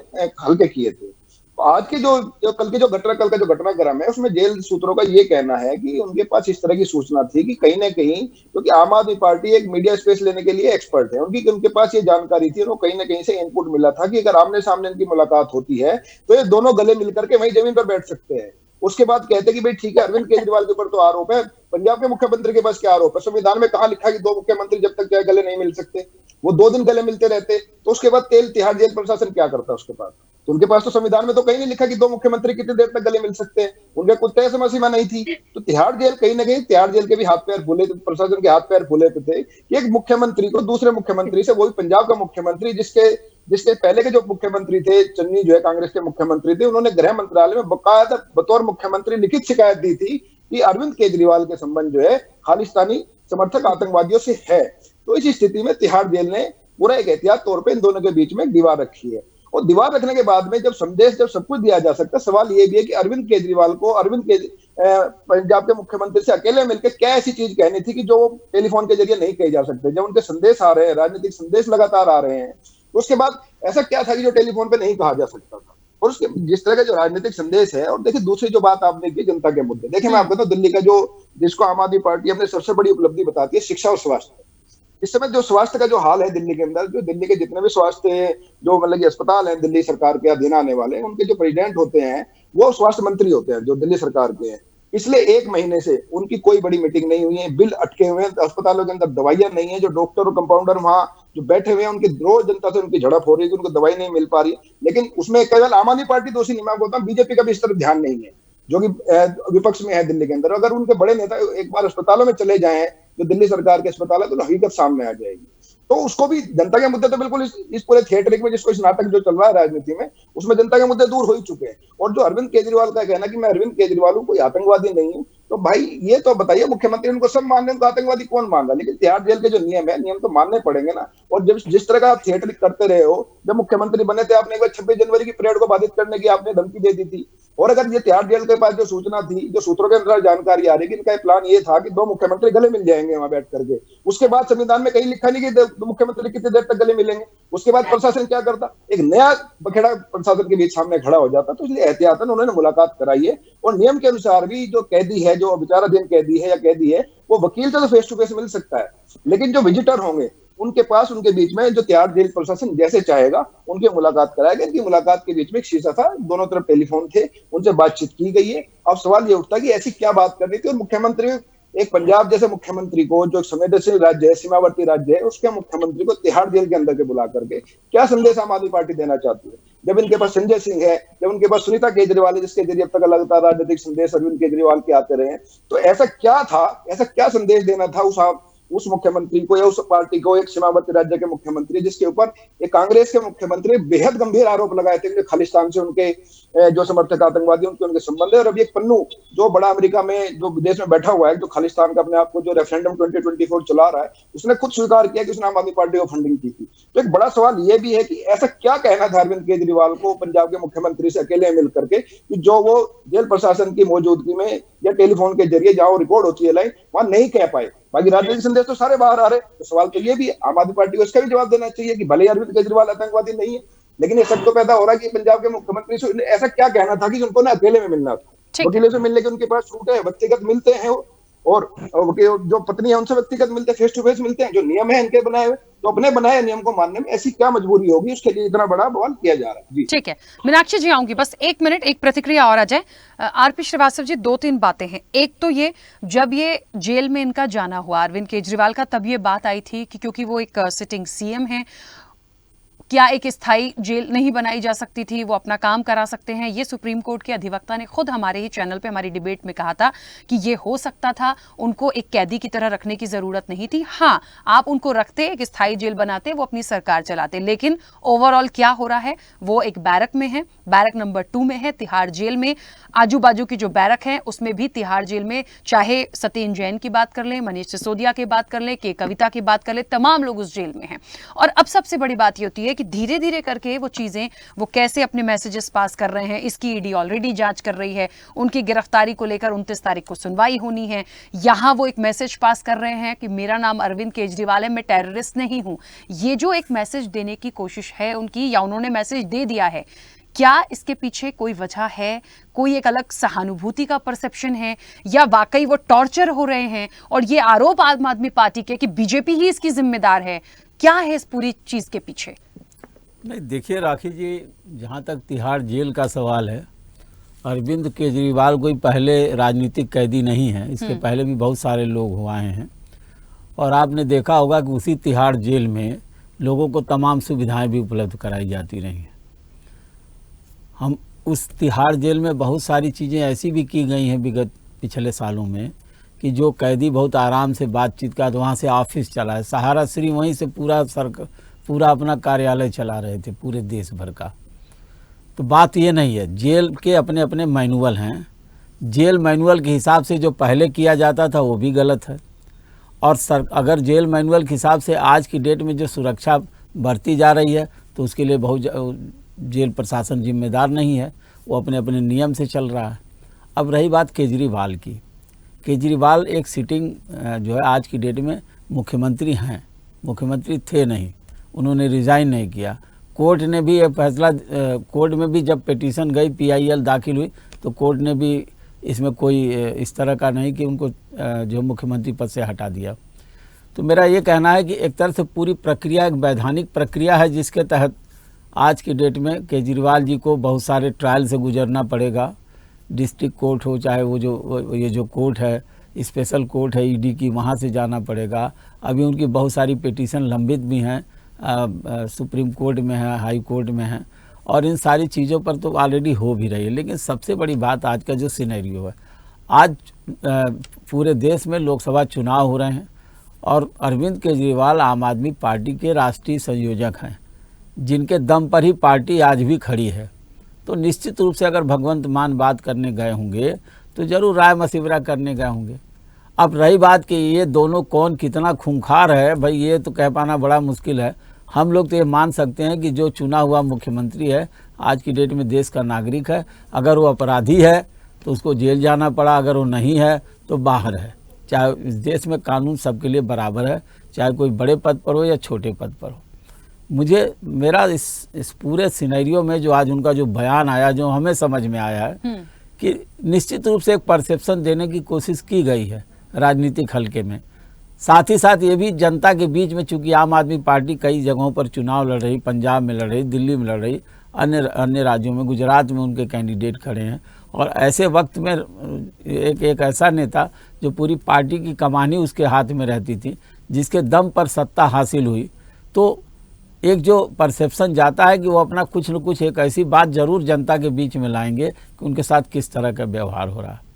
हल्के किए थे। आज के जो कल का जो घटनाक्रम है उसमें जेल सूत्रों का ये कहना है कि उनके पास इस तरह की सूचना थी कि कहीं ना कहीं, क्योंकि आम आदमी पार्टी एक मीडिया स्पेस लेने के लिए एक्सपर्ट है, उनके पास ये जानकारी थी, उनको कहीं ना कहीं से इनपुट मिला था कि अगर आमने सामने इनकी मुलाकात होती है तो ये दोनों गले मिलकर के वहीं जमीन पर बैठ सकते हैं। उसके बाद कहते कि भाई ठीक है, अरविंद केजरीवाल के ऊपर तो आरोप है, पंजाब के मुख्यमंत्री के पास क्या आरोप है? संविधान में कहां लिखा कि दो मुख्यमंत्री जब तक गले नहीं मिल सकते? वो 2 दिन गले मिलते रहते। तो उसके बाद तिहाड़ जेल प्रशासन क्या करता है उसके पास? तो उनके पास तो संविधान में तो कहीं नहीं लिखा कि 2 मुख्यमंत्री कितनी देर तक गले मिल सकते हैं, उनके कुछ तय समय सीमा नहीं थी। तो तिहाड़ जेल कहीं ना कहीं, तिहाड़ जेल के भी हाथ पैर फूले, प्रशासन के हाथ पैर फूले थे कि एक मुख्यमंत्री को दूसरे मुख्यमंत्री से, वही पंजाब का मुख्यमंत्री जिसके पहले के जो मुख्यमंत्री थे, चन्नी जो है कांग्रेस के मुख्यमंत्री थे, उन्होंने गृह मंत्रालय में बकायदा बतौर मुख्यमंत्री लिखित शिकायत दी थी कि अरविंद केजरीवाल के संबंध जो है खालिस्तानी समर्थक आतंकवादियों से है। तो इस स्थिति में तिहाड़ जेल ने पूरा एक एहतियात तौर पे इन दोनों के बीच में दीवार रखी है, और दीवार रखने के बाद में जब सब कुछ दिया जा सकता है, सवाल ये भी है कि अरविंद केजरीवाल को पंजाब के मुख्यमंत्री से अकेले मिलकर क्या ऐसी चीज कहनी थी कि जो टेलीफोन के जरिए नहीं कही जा सकते? जब उनके संदेश आ रहे हैं, राजनीतिक संदेश लगातार आ रहे हैं, तो उसके बाद ऐसा क्या था कि जो टेलीफोन पे नहीं कहा जा सकता था? और उसके जिस तरह का जो राजनीतिक संदेश है, और देखिए दूसरी जो बात आपने की जनता के मुद्दे, देखिए मैं आपको बताऊं, दिल्ली का जिसको आम आदमी पार्टी अपने सबसे बड़ी उपलब्धि बताती है, शिक्षा और स्वास्थ्य। इस समय जो स्वास्थ्य का जो हाल है दिल्ली के अंदर, जो दिल्ली के जितने भी स्वास्थ्य जो मतलब अस्पताल हैं दिल्ली सरकार के अधीन आने वाले, उनके जो प्रेसिडेंट होते हैं वो स्वास्थ्य मंत्री होते हैं जो दिल्ली सरकार के हैं। पिछले 1 महीने से उनकी कोई बड़ी मीटिंग नहीं हुई है, बिल अटके हुए हैं, अस्पतालों के अंदर दवाइयां नहीं है, जो डॉक्टर और कंपाउंडर वहां जो बैठे हुए हैं उनकी रोज जनता से उनकी झड़प हो रही है, उनको दवाई नहीं मिल पा रही। लेकिन उसमें केवल आम आदमी पार्टी दोषी नहीं, मैं बोलता हूं बीजेपी का भी इस तरफ ध्यान नहीं है, जो कि विपक्ष में है दिल्ली के अंदर। अगर उनके बड़े नेता एक बार अस्पतालों में चले जाएं, जो दिल्ली सरकार के अस्पताल है, तो हकीकत सामने आ जाएगी। तो उसको भी जनता के मुद्दे तो बिल्कुल इस पूरे थिएटर में, जिसको इस नाटक जो चल रहा है राजनीति में, उसमें जनता के मुद्दे दूर हो ही चुके हैं। और जो अरविंद केजरीवाल का कहना कि मैं अरविंद केजरीवाल हूं, कोई आतंकवादी नहीं हूं, तो भाई ये तो बताइए, मुख्यमंत्री उनको सब मान रहे हैं, उनको आतंकवादी कौन मान रहा है? लेकिन तिहाड़ जेल के जो नियम है, नियम तो मानने पड़ेंगे ना। और जब जिस तरह का आप थिएटर करते रहे हो, जब मुख्यमंत्री बने थे आपने एक बार 26 जनवरी की परेड को बाधित करने की आपने धमकी दे दी थी। और अगर ये तिहाड़ जेल के पास जो सूचना थी, जो सूत्रों के अनुसार जानकारी आ रही है कि इनका प्लान ये था कि 2 मुख्यमंत्री गले मिल जाएंगे वहां बैठ करके, उसके बाद संविधान में कहीं लिखा नहीं कि 2 मुख्यमंत्री कितनी देर तक गले मिलेंगे। उसके बाद प्रशासन क्या करता, एक नया बखेड़ा प्रशासन के बीच सामने खड़ा हो जाता। तो इसलिए एहतियातन उन्होंने मुलाकात कराई है और नियम के अनुसार भी जो कैदी है, जो विचाराधीन कैदी है या कैदी है, वो वकील से तो फेस टू फेस मिल सकता है, लेकिन जो विजिटर होंगे उनके पास, उनके बीच में जो तिहाड़ जेल प्रशासन जैसे चाहेगा उनकी मुलाकात कराएगा। इनकी मुलाकात के बीच में एक शीशा था, दोनों तरफ टेलीफोन थे, उनसे बातचीत की गई है। अब सवाल ये उठता है कि ऐसी क्या बात करनी थी। और मुख्यमंत्री, एक पंजाब जैसे मुख्यमंत्री को, जो संवेदनशील राज्य है, सीमावर्ती राज्य है, उसके मुख्यमंत्री को तिहाड़ जेल के अंदर के बुला करके क्या संदेश आम आदमी पार्टी देना चाहती है? जब इनके पास संजय सिंह है, जब उनके पास सुनीता केजरीवाल है, जिसके जरिए अब तक लगातार राजनीतिक संदेश अरविंद केजरीवाल के आते रहे, तो ऐसा क्या था, ऐसा क्या संदेश देना था उस मुख्यमंत्री को या उस पार्टी को, एक सीमावर्ती राज्य के मुख्यमंत्री जिसके ऊपर एक कांग्रेस के मुख्यमंत्री बेहद गंभीर आरोप लगाए थे कि खालिस्तान से उनके जो समर्थक आतंकवादी उनके संबंध है। और अभी एक पन्नू जो बड़ा अमेरिका में जो विदेश में बैठा हुआ है, जो खालिस्तान का अपने आप को जो रेफरेंडम 2024 चला रहा है, उसने खुद स्वीकार किया कि उसने आम आदमी पार्टी को फंडिंग की थी। तो एक बड़ा सवाल यह भी है कि ऐसा क्या कहना था अरविंद केजरीवाल को पंजाब के मुख्यमंत्री से अकेले मिल करके कि जो वो जेल प्रशासन की मौजूदगी में या टेलीफोन के जरिए जहां रिकॉर्ड होती है लाइन, वहां नहीं कह पाए। बाकी राजनीतिक संदेश तो सारे बाहर आ रहे। तो सवाल तो ये भी आम आदमी पार्टी को इसका भी जवाब देना चाहिए कि भले अरविंद केजरीवाल आतंकवादी नहीं है, लेकिन ये शक तो पैदा हो रहा है कि पंजाब के मुख्यमंत्री से ऐसा क्या कहना था कि उनको ना अकेले में मिलना था। वकीलों से मिलने के उनके पास छूट है, व्यक्तिगत मिलते हैं, और जो पत्नी है उनसे व्यक्तिगत मिलते हैं, फेस टू फेस मिलते हैं। जो नियम है इनके बनाए हुए, तो अपने बनाए नियम को मानने में ऐसी क्या मजबूरी होगी, उसके लिए इतना बड़ा बवाल किया जा रहा है। जी ठीक है, मीनाक्षी जी आऊंगी, बस 1 मिनट, एक प्रतिक्रिया और आ जाए। आरपी श्रीवास्तव जी, 2-3 बातें हैं। एक तो ये, जब ये जेल में इनका जाना हुआ अरविंद केजरीवाल का, तब ये बात आई थी कि क्योंकि वो एक सिटिंग सीएम है, क्या एक स्थायी जेल नहीं बनाई जा सकती थी, वो अपना काम करा सकते हैं। ये सुप्रीम कोर्ट के अधिवक्ता ने खुद हमारे ही चैनल पे हमारी डिबेट में कहा था कि ये हो सकता था, उनको एक कैदी की तरह रखने की जरूरत नहीं थी। हाँ, आप उनको रखते, एक स्थायी जेल बनाते, वो अपनी सरकार चलाते, लेकिन ओवरऑल क्या हो रहा है, वो एक बैरक में है, बैरक नंबर 2 में है, तिहाड़ जेल में। आजू बाजू की जो बैरक है उसमें भी, तिहाड़ जेल में, चाहे सत्येंद्र जैन की बात कर लें, मनीष सिसोदिया की बात कर लें, के कविता की बात कर लें, तमाम लोग उस जेल में हैं। और अब सबसे बड़ी बात ये होती है कि धीरे धीरे करके वो चीजें, वो कैसे अपने मैसेजेस पास कर रहे हैं, इसकी ईडी ऑलरेडी जांच कर रही है। उनकी गिरफ्तारी को लेकर 29 तारीख को सुनवाई होनी है। यहां वो एक मैसेज पास कर रहे हैं कि मेरा नाम अरविंद केजरीवाल है, मैं टेररिस्ट नहीं हूं। ये जो एक मैसेज देने की कोशिश है उनकी, या उन्होंने मैसेज दे दिया है, क्या इसके पीछे कोई वजह है, कोई एक अलग सहानुभूति का परसेप्शन है, या वाकई वो टॉर्चर हो रहे हैं और ये आरोप आम आदमी पार्टी के कि बीजेपी ही इसकी जिम्मेदार है? क्या है इस पूरी चीज के पीछे? नहीं, देखिए राखी जी, जहाँ तक तिहाड़ जेल का सवाल है, अरविंद केजरीवाल कोई पहले राजनीतिक कैदी नहीं है, इसके पहले भी बहुत सारे लोग हुए हैं। और आपने देखा होगा कि उसी तिहाड़ जेल में लोगों को तमाम सुविधाएं भी उपलब्ध कराई जाती रही हैं। हम उस तिहाड़ जेल में बहुत सारी चीज़ें ऐसी भी की गई हैं विगत पिछले सालों में कि जो कैदी बहुत आराम से बातचीत का, तो वहाँ से ऑफिस चला है, सहारा श्री वहीं से पूरा अपना कार्यालय चला रहे थे पूरे देश भर का। तो बात ये नहीं है, जेल के अपने अपने मैनुअल हैं। जेल मैनुअल के हिसाब से जो पहले किया जाता था वो भी गलत है। और अगर जेल मैनुअल के हिसाब से आज की डेट में जो सुरक्षा बढ़ती जा रही है, तो उसके लिए बहुत जेल प्रशासन जिम्मेदार नहीं है, वो अपने अपने नियम से चल रहा है। अब रही बात केजरीवाल की, केजरीवाल एक सिटिंग जो है आज की डेट में मुख्यमंत्री हैं, मुख्यमंत्री थे नहीं, उन्होंने रिज़ाइन नहीं किया। कोर्ट ने भी ये फैसला, कोर्ट में भी जब पिटीशन गई PIL दाखिल हुई, तो कोर्ट ने भी इसमें कोई इस तरह का नहीं कि उनको जो मुख्यमंत्री पद से हटा दिया। तो मेरा ये कहना है कि एक तरह से पूरी प्रक्रिया एक वैधानिक प्रक्रिया है, जिसके तहत आज की डेट में केजरीवाल जी को बहुत सारे ट्रायल से गुजरना पड़ेगा। डिस्ट्रिक्ट कोर्ट हो, चाहे ये जो कोर्ट है, स्पेशल कोर्ट है ED की, वहाँ से जाना पड़ेगा। अभी उनकी बहुत सारी पिटीशन लंबित भी हैं, सुप्रीम कोर्ट में है, हाई कोर्ट में है, और इन सारी चीज़ों पर तो ऑलरेडी हो भी रही है। लेकिन सबसे बड़ी बात आज का जो सिनेरियो है, आज पूरे देश में लोकसभा चुनाव हो रहे हैं और अरविंद केजरीवाल आम आदमी पार्टी के राष्ट्रीय संयोजक हैं, जिनके दम पर ही पार्टी आज भी खड़ी है। तो निश्चित रूप से अगर भगवंत मान बात करने गए होंगे तो ज़रूर राय मशविरा करने गए होंगे। अब रही बात कि ये दोनों कौन कितना खूंखार है, भाई ये तो कह पाना बड़ा मुश्किल है। हम लोग तो ये मान सकते हैं कि जो चुना हुआ मुख्यमंत्री है आज की डेट में देश का नागरिक है। अगर वो अपराधी है तो उसको जेल जाना पड़ा, अगर वो नहीं है तो बाहर है। चाहे इस देश में कानून सबके लिए बराबर है, चाहे कोई बड़े पद पर हो या छोटे पद पर हो। मुझे मेरा इस पूरे सिनेरियो में जो आज उनका जो बयान आया, जो हमें समझ में आया है कि निश्चित रूप से एक परसेप्शन देने की कोशिश की गई है राजनीतिक हलके में। साथ ही साथ ये भी जनता के बीच में, चूंकि आम आदमी पार्टी कई जगहों पर चुनाव लड़ रही, पंजाब में लड़ रही, दिल्ली में लड़ रही, अन्य राज्यों में, गुजरात में उनके कैंडिडेट खड़े हैं, और ऐसे वक्त में एक ऐसा नेता जो पूरी पार्टी की कमानी उसके हाथ में रहती थी, जिसके दम पर सत्ता हासिल हुई, तो एक जो परसेप्शन जाता है कि वो अपना कुछ न कुछ एक ऐसी बात जरूर जनता के बीच में लाएंगे कि उनके साथ किस तरह का व्यवहार हो रहा है।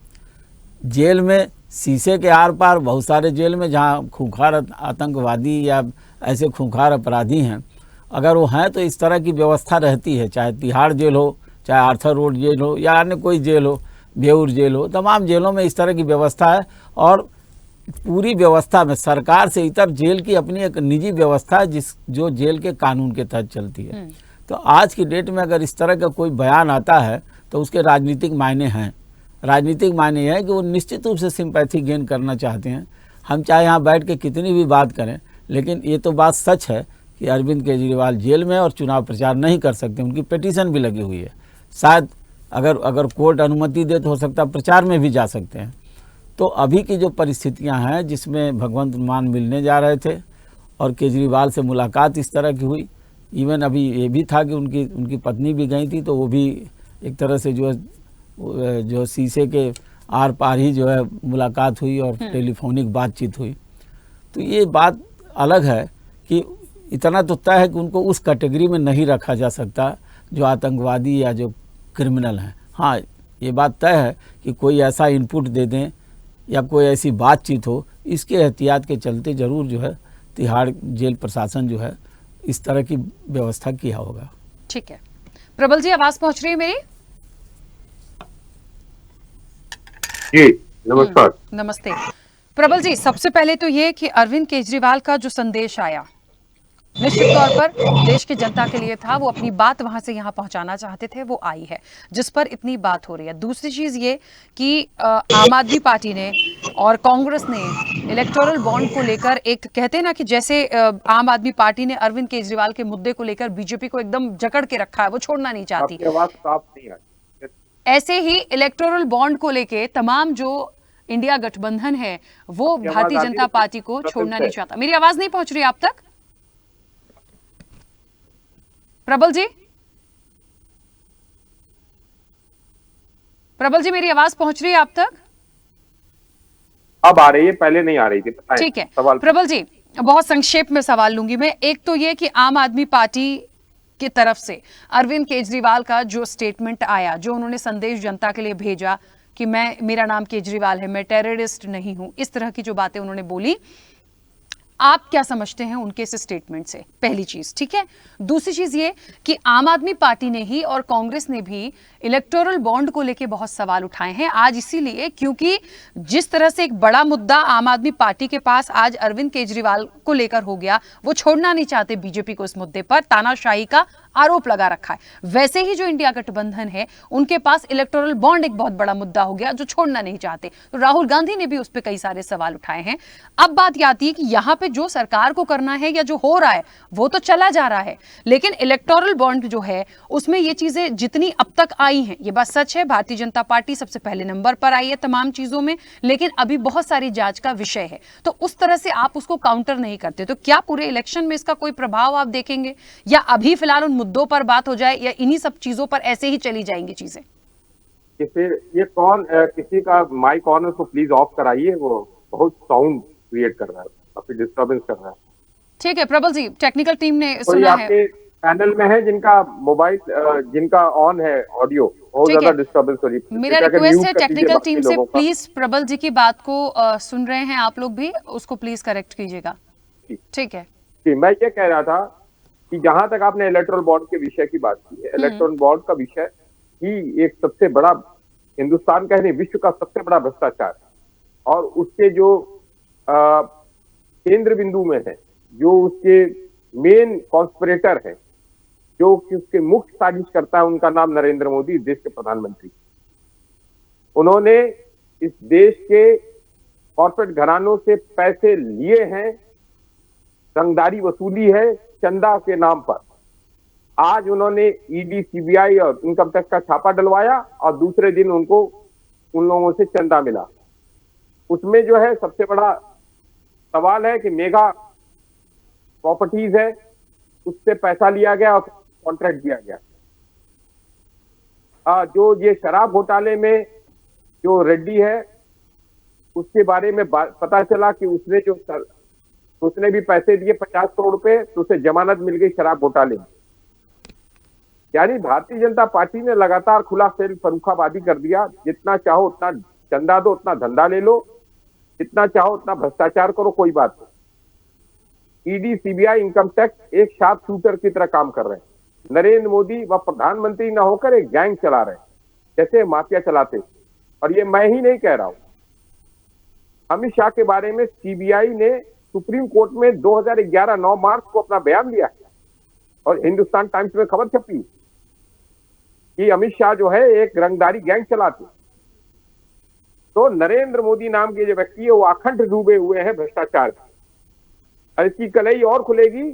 जेल में शीशे के आर पार बहुत सारे जेल में जहाँ खूंखार आतंकवादी या ऐसे खूंखार अपराधी हैं, अगर वो हैं तो इस तरह की व्यवस्था रहती है, चाहे तिहाड़ जेल हो, चाहे आर्थर रोड जेल हो, या अन्य कोई जेल हो, बेऊर जेल हो, तमाम जेलों में इस तरह की व्यवस्था है। और पूरी व्यवस्था में सरकार से इतर जेल की अपनी एक निजी व्यवस्था है जो जेल के कानून के तहत चलती है। तो आज की डेट में अगर इस तरह का कोई बयान आता है तो उसके राजनीतिक मायने हैं। राजनीतिक मायने यह है कि वो निश्चित रूप से सिंपैथी गेन करना चाहते हैं। हम चाहे यहाँ बैठ के कितनी भी बात करें, लेकिन ये तो बात सच है कि अरविंद केजरीवाल जेल में और चुनाव प्रचार नहीं कर सकते। उनकी पिटीशन भी लगी हुई है। शायद अगर कोर्ट अनुमति दे तो हो सकता है प्रचार में भी जा सकते हैं। तो अभी की जो परिस्थितियां हैं, जिसमें भगवंत मान मिलने जा रहे थे और केजरीवाल से मुलाकात इस तरह की हुई, इवन अभी ये भी था कि उनकी पत्नी भी गई थी, तो वो भी एक तरह से जो शीशे के आर पार ही जो है मुलाकात हुई और टेलीफोनिक बातचीत हुई। तो ये बात अलग है कि इतना तो तय है कि उनको उस कैटेगरी में नहीं रखा जा सकता जो आतंकवादी या जो क्रिमिनल हैं। हाँ, ये बात तय है कि कोई ऐसा इनपुट दे दें या कोई ऐसी बातचीत हो, इसके एहतियात के चलते जरूर जो है तिहाड़ जेल प्रशासन जो है इस तरह की व्यवस्था किया होगा। ठीक है, प्रबल जी आवाज पहुंच रही है मेरी? जी नमस्कार। नमस्ते प्रबल जी, सबसे पहले तो ये कि अरविंद केजरीवाल का जो संदेश आया निश्चित तौर पर देश की जनता के लिए था। वो अपनी बात वहां से यहां पहुंचाना चाहते थे, वो आई है जिस पर इतनी बात हो रही है। दूसरी चीज ये कि आम आदमी पार्टी ने और कांग्रेस ने इलेक्टोरल बॉन्ड को लेकर एक कहते हैं ना कि जैसे आम आदमी पार्टी ने अरविंद केजरीवाल के मुद्दे को लेकर बीजेपी को एकदम जकड़ के रखा है, वो छोड़ना नहीं चाहती। आपकी आवाज साफ नहीं आ रही। ऐसे ही इलेक्टोरल बॉन्ड को लेकर तमाम जो इंडिया गठबंधन है वो भारतीय जनता पार्टी को छोड़ना नहीं चाहता। मेरी आवाज नहीं पहुंच रही आप तक प्रबल जी? प्रबल जी मेरी आवाज पहुंच रही है आप तक? अब आ रही है, पहले नहीं आ रही थी। ठीक है प्रबल जी, बहुत संक्षेप में सवाल लूंगी मैं। एक तो ये कि आम आदमी पार्टी की तरफ से अरविंद केजरीवाल का जो स्टेटमेंट आया, जो उन्होंने संदेश जनता के लिए भेजा कि मेरा नाम केजरीवाल है, मैं टेररिस्ट नहीं हूं, इस तरह की जो बातें उन्होंने बोली, आप क्या समझते हैं उनके इस स्टेटमेंट से? पहली चीज, ठीक है। दूसरी चीज ये कि आम आदमी पार्टी ने ही और कांग्रेस ने भी इलेक्टोरल बॉन्ड को लेकर बहुत सवाल उठाए हैं आज, इसीलिए क्योंकि जिस तरह से एक बड़ा मुद्दा आम आदमी पार्टी के पास आज अरविंद केजरीवाल को लेकर हो गया, वो छोड़ना नहीं चाहते बीजेपी को। इस मुद्दे पर तानाशाही का आरोप लगा रखा है। वैसे ही जो इंडिया गठबंधन है उनके पास इलेक्टोरल बॉन्ड एक बहुत बड़ा मुद्दा हो गया जो छोड़ना नहीं चाहते। तो राहुल गांधी ने भी उस पर कई सारे सवाल उठाए हैं। अब बात यह आती है कि यहां पे जो सरकार को करना है या जो हो रहा है वो तो चला जा रहा है, लेकिन इलेक्टोरल बॉन्ड जो है उसमें ये चीजें जितनी अब तक आई हैं, ये बात सच है, भारतीय जनता पार्टी सबसे पहले नंबर पर आई है तमाम चीजों में, लेकिन अभी बहुत सारी जांच का विषय है। तो उस तरह से आप उसको काउंटर नहीं करते, तो क्या पूरे इलेक्शन में इसका कोई प्रभाव आप देखेंगे, या अभी फिलहाल उन मुद्दों पर बात हो जाए, या इन्हीं सब चीजों पर ऐसे ही चली जाएंगी चीजें? फिर ये कौन किसी का माइक ऑन है, उसको प्लीज ऑफ कराइए, वो बहुत साउंड क्रिएट कर रहा है, काफी डिस्टर्बेंस कर रहा है। ठीक है प्रबल जी, टेक्निकल टीम ने सुना है। आपके पैनल में है जिनका मोबाइल जिनका ऑन है ऑडियो, बहुत ज्यादा डिस्टर्बेंस हो रही है। मेरा रिक्वेस्ट है टेक्निकल टीम से, प्लीज प्रबल जी की बात को सुन रहे हैं आप लोग भी, उसको प्लीज करेक्ट कीजिएगा। ठीक है, मैं ये कह रहा था कि जहां तक आपने इलेक्टोरल बॉन्ड के विषय की बात की है, इलेक्टोरल बॉन्ड का विषय ही एक सबसे बड़ा, हिंदुस्तान का नहीं विश्व का सबसे बड़ा भ्रष्टाचार है। और उसके जो केंद्र बिंदु में है, जो उसके मेन कॉन्स्पिरेटर है, जो कि उसके मुख्य साजिश करता है, उनका नाम नरेंद्र मोदी, देश के प्रधानमंत्री। उन्होंने इस देश के कॉर्पोरेट घरानों से पैसे लिए हैं, रंगदारी वसूली है चंदा के नाम पर। आज उन्होंने ईडी, सीबीआई और इनकम टैक्स का छापा डलवाया और दूसरे दिन उनको उन लोगों से चंदा मिला। उसमें जो है सबसे बड़ा सवाल है कि मेगा प्रॉपर्टीज है, उससे पैसा लिया गया और कॉन्ट्रैक्ट दिया गया। जो ये शराब घोटाले में जो रेड्डी है, उसके बारे में पता चला कि उसने भी पैसे दिए 50 करोड़ रुपए, तो उसे जमानत मिल गई शराब घोटाले में। यानी भारतीय जनता पार्टी ने लगातार खुला खेल फरूखाबादी कर दिया। जितना चाहो उतना चंदा दो, उतना धंधा ले लो, जितना चाहो उतना भ्रष्टाचार करो, कोई बात नहीं। ईडी, सीबीआई, इनकम टैक्स एक शार्प शूटर की तरह काम कर रहे हैं। नरेंद्र मोदी व प्रधानमंत्री न होकर एक गैंग चला रहे हैं, जैसे माफिया चलाते। और ये मैं ही नहीं कह रहा हूं, अमित शाह के बारे में सीबीआई ने सुप्रीम कोर्ट में 2011 9 मार्च को अपना बयान दिया है और हिंदुस्तान टाइम्स में खबर छपी कि अमित शाह जो है एक रंगदारी गैंग चलाते। तो नरेंद्र मोदी नाम के जो व्यक्ति है वो अखंड डूबे हुए हैं भ्रष्टाचार में। और इसकी कलई और खुलेगी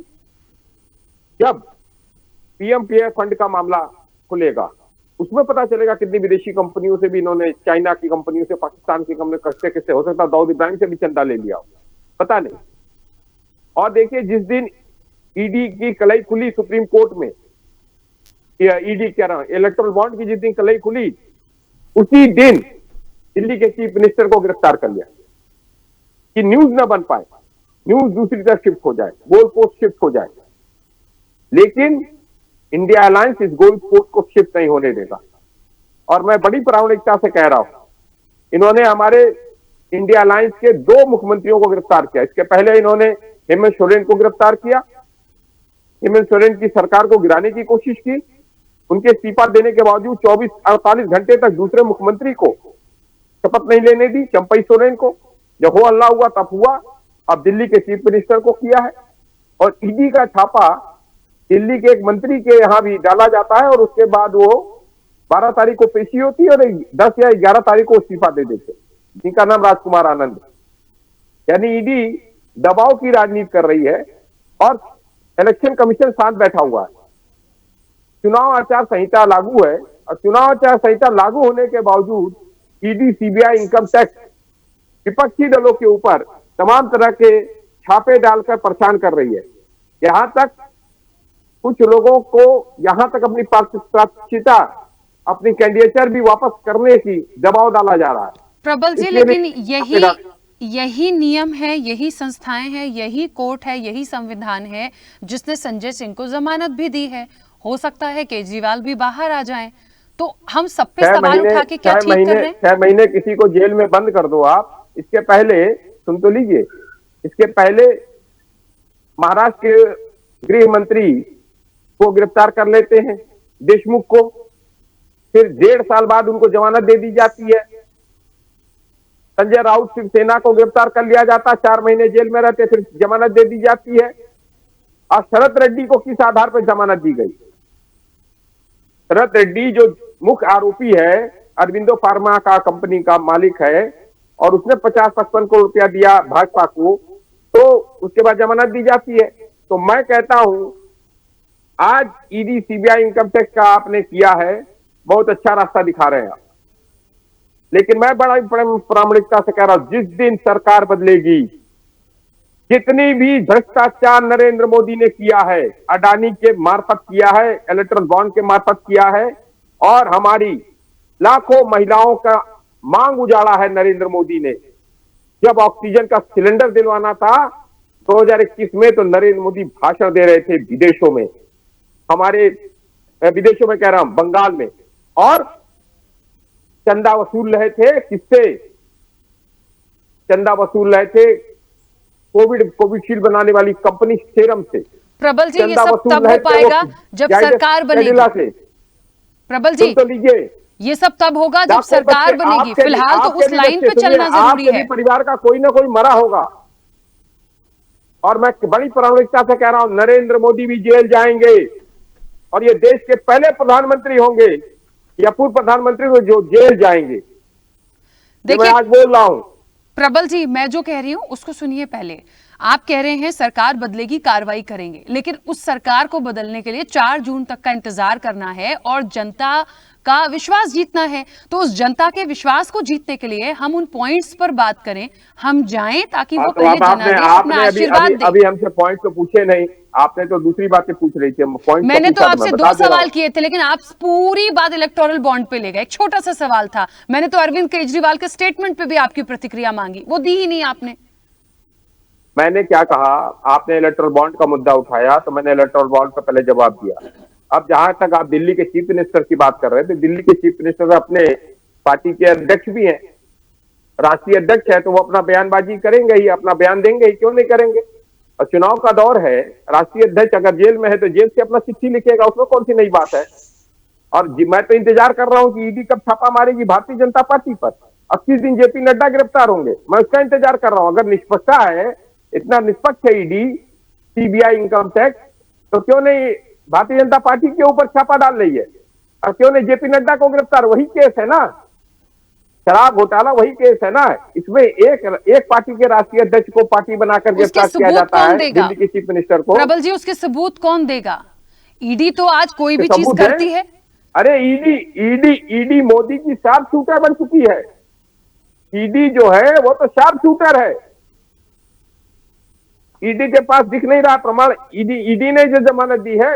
जब पीएम-पीएफ फंड का मामला खुलेगा। उसमें पता चलेगा कितनी विदेशी कंपनियों से भी इन्होंने, चाइना की कंपनियों से, पाकिस्तान की कंपनी, किससे हो सकता है दाऊद इब्राहिम से भी चंदा ले लिया हो, पता नहीं। और देखिए जिस दिन ईडी की कलई खुली सुप्रीम कोर्ट में, ईडी कह रहा हूं, इलेक्ट्रल बॉन्ड की जिस दिन कलई खुली, उसी दिन दिल्ली के चीफ मिनिस्टर को गिरफ्तार कर लिया कि न्यूज ना बन पाए, न्यूज दूसरी तरफ शिफ्ट हो जाए, गोल पोस्ट शिफ्ट हो जाए। लेकिन इंडिया अलायंस इस गोल पोस्ट को शिफ्ट नहीं होने देगा। और मैं बड़ी प्रामाणिकता से कह रहा हूं, इन्होंने हमारे इंडिया अलायंस के 2 मुख्यमंत्रियों को गिरफ्तार किया। इसके पहले इन्होंने हेमंत सोरेन को गिरफ्तार किया, हेमंत सोरेन की सरकार को गिराने की कोशिश की। उनके इस्तीफा देने के बावजूद 24-48 घंटे तक दूसरे मुख्यमंत्री को शपथ नहीं लेने दी, चंपई सोरेन को। जब हो अल्लाह हुआ तब हुआ। अब दिल्ली के चीफ मिनिस्टर को किया है। और ईडी का छापा दिल्ली के एक मंत्री के यहां भी डाला जाता है और उसके बाद वो 12 तारीख को पेशी होती है और 10 या 11 तारीख को इस्तीफा दे देते, जिनका नाम राजकुमार आनंद। यानी ईडी दबाव की राजनीति कर रही है और इलेक्शन कमीशन साथ बैठा हुआ है। चुनाव आचार संहिता लागू है और चुनाव आचार संहिता लागू होने के बावजूद ईडी, सीबीआई, इनकम टैक्स विपक्षी दलों के ऊपर तमाम तरह के छापे डालकर परेशान कर रही है। यहां तक कुछ लोगों को यहां तक अपनी प्रार्थना, अपनी कैंडिडेचर भी वापस करने की दबाव डाला जा रहा है। प्रबल जी, लेकिन यही नियम है, यही संस्थाएं हैं, यही कोर्ट है, यही संविधान है जिसने संजय सिंह को जमानत भी दी है। हो सकता है केजरीवाल भी बाहर आ जाएं, तो हम सब पे सवाल उठा के क्या ठीक कर रहे हैं? 6 महीने किसी को जेल में बंद कर दो आप। इसके पहले सुन तो लीजिए, इसके पहले महाराष्ट्र के गृह मंत्री को गिरफ्तार कर लेते हैं, देशमुख को, फिर 1.5 साल बाद उनको जमानत दे दी जाती है। संजय राउत शिवसेना को गिरफ्तार कर लिया जाता, 4 महीने जेल में रहते, फिर जमानत दे दी जाती है। और शरद रेड्डी को किस आधार पर जमानत दी गई? शरद रेड्डी जो मुख्य आरोपी है, अरविंदो फार्मा का कंपनी का मालिक है और उसने 50-55 करोड़ रुपया दिया भाजपा को, तो उसके बाद जमानत दी जाती है। तो मैं कहता हूं आज ईडी, सीबीआई, इनकम टैक्स का आपने किया है, बहुत अच्छा रास्ता दिखा रहे हैं आप। लेकिन मैं बड़ा प्रामाणिकता से कह रहा हूं, जिस दिन सरकार बदलेगी, जितनी भी भ्रष्टाचार नरेंद्र मोदी ने किया है, अडानी के मार्फत किया है, इलेक्ट्रल बॉन्ड के मार्फत किया है और हमारी लाखों महिलाओं का मांग उजाड़ा है नरेंद्र मोदी ने। जब ऑक्सीजन का सिलेंडर दिलवाना था 2021 में, तो नरेंद्र मोदी भाषण दे रहे थे विदेशों में, हमारे विदेशों में कह रहा हूं, बंगाल में, और चंदा वसूल रहे थे। किससे चंदा वसूल रहे थे? कोविशील्ड बनाने वाली कंपनी सीरम से। प्रबल जी, ये सब तब हो पाएगा जब सरकार बनेगी। प्रबल जी, सुन तो लीजिए, ये सब तब होगा जब लाखों सरकार बच्चे, बनेगी, आपके भी- फिलहाल तो आपके उस भी लाइन बच्चे पे सुनिए, चलना जरूरी आपके भी है। परिवार का कोई ना कोई मरा होगा। और मैं बड़ी प्रामाणिकता से कह रहा हूं, नरेंद्र मोदी भी जेल जाएंगे और ये देश के पहले प्रधानमंत्री होंगे या पूर्व प्रधानमंत्री हो जो जेल जाएंगे। ये मैं देखिए आज बोल रहा हूं। प्रबल जी, मैं जो कह रही हूं उसको सुनिए पहले। आप कह रहे हैं सरकार बदलेगी, कार्रवाई करेंगे, लेकिन उस सरकार को बदलने के लिए 4 जून तक का इंतजार करना है और जनता का विश्वास जीतना है। तो उस जनता के विश्वास को जीतने के लिए हम उन पॉइंट्स पर बात करें, हम जाएं ताकि वो तो पहले अब आपने जनादेश अपना आपने अभी आशीर्वाद अभी दें। अभी हमसे पॉइंट तो पूछे नहीं, आपने तो दूसरी बातें पूछ रही थी। पॉइंट मैंने तो पूछा आपसे मैं 2 बता दे रहा सवाल हूं। किए थे, लेकिन आप पूरी बात इलेक्टोरल बॉन्ड पे ले गए। एक छोटा सा सवाल था, मैंने तो अरविंद केजरीवाल के स्टेटमेंट पे भी आपकी प्रतिक्रिया मांगी, वो दी ही नहीं आपने। मैंने क्या कहा, आपने इलेक्टोरल बॉन्ड का मुद्दा उठाया तो मैंने इलेक्टोरल बॉन्ड का पहले जवाब दिया। अब जहां तक आप दिल्ली के चीफ मिनिस्टर की बात कर रहे थे, दिल्ली के चीफ मिनिस्टर अपने पार्टी के अध्यक्ष भी हैं, राष्ट्रीय अध्यक्ष है, तो वो अपना बयानबाजी करेंगे ही, अपना बयान देंगे ही, क्यों नहीं करेंगे। और चुनाव का दौर है, राष्ट्रीय अध्यक्ष अगर जेल में है तो जेल से अपना चिट्ठी लिखेगा, उसमें कौन सी नई बात है। और मैं तो इंतजार कर रहा हूं कि ईडी कब छापा मारेगी भारतीय जनता पार्टी पर। 21 दिन जेपी नड्डा गिरफ्तार होंगे, मैं उसका इंतजार कर रहा हूं। अगर निष्पक्षता है, इतना निष्पक्ष है ईडी, सीबीआई, इनकम टैक्स, तो क्यों नहीं भारतीय जनता पार्टी के ऊपर छापा डाल रही है। और क्यों नहीं जेपी नड्डा को गिरफ्तार, वही केस है ना, शराब घोटाला वही केस है ना। इसमें एक पार्टी के राष्ट्रीय अध्यक्ष को पार्टी बनाकर गिरफ्तार किया जाता है, दिल्ली के चीफ मिनिस्टर को। प्रबल जी, उसके सबूत कौन देगा? ईडी तो आज कोई भी चीज सबूत करती है। अरे ईडी मोदी की शार्प शूटर बन चुकी है। ईडी जो है वो तो शार्प शूटर है। ईडी के पास दिख नहीं रहा प्रमाण। ईडी ने जो जमानत दी है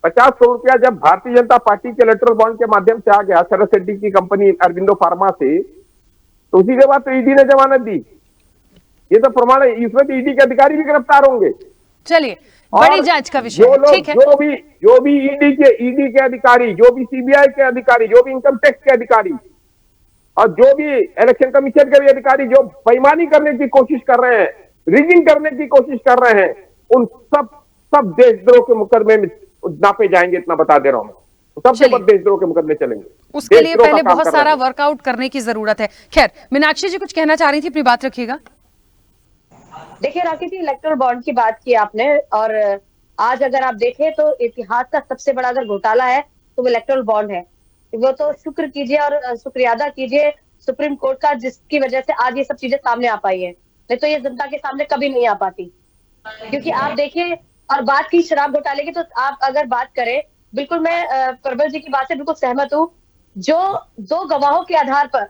50 करोड़ रुपया जब भारतीय जनता पार्टी के इलेक्टोरल बॉन्ड के माध्यम से आ गया शरद शेट्टी की कंपनी अरबिंदो फार्मा से, तो उसी के बाद तो ईडी ने जमानत दी। ये तो प्रमाण है, इसमें तो ईडी के अधिकारी भी गिरफ्तार होंगे। चलिए, बड़ी जांच का विषय है, ठीक है। जो भी ईडी के अधिकारी, जो भी सीबीआई के अधिकारी, जो भी इनकम टैक्स के अधिकारी और जो भी इलेक्शन कमीशन के भी अधिकारी जो बेईमानी करने की कोशिश कर रहे हैं, रिगिंग करने की कोशिश कर रहे हैं, उन सब देशद्रोह के मुकदमे में नापे जाएंगे, इतना बता दे रहा हूं मैं। सबके ऊपर देशद्रोह के मुकदमे चलेंगे। उसके लिए पहले बहुत सारा वर्कआउट करने की जरूरत है। खैर, मीनाक्षी जी कुछ कहना चाह रही थी, अपनी बात रखिएगा। देखिए राकेश जी, इलेक्टोरल बॉन्ड की बात की आपने, और आज अगर आप देखें तो इतिहास का सबसे बड़ा अगर घोटाला है तो वो इलेक्टोरल बॉन्ड है। वो तो शुक्र कीजिए और शुक्रियादा कीजिए सुप्रीम कोर्ट का, जिसकी वजह से आज ये सब चीजें सामने आ पाई है, नहीं तो ये जनता के सामने कभी नहीं आ पाती। क्योंकि आप देखिए, और बात की शराब घोटाले की, तो आप अगर बात करें, बिल्कुल मैं प्रबल जी की बात से बिल्कुल सहमत हूँ। जो 2 गवाहों के आधार पर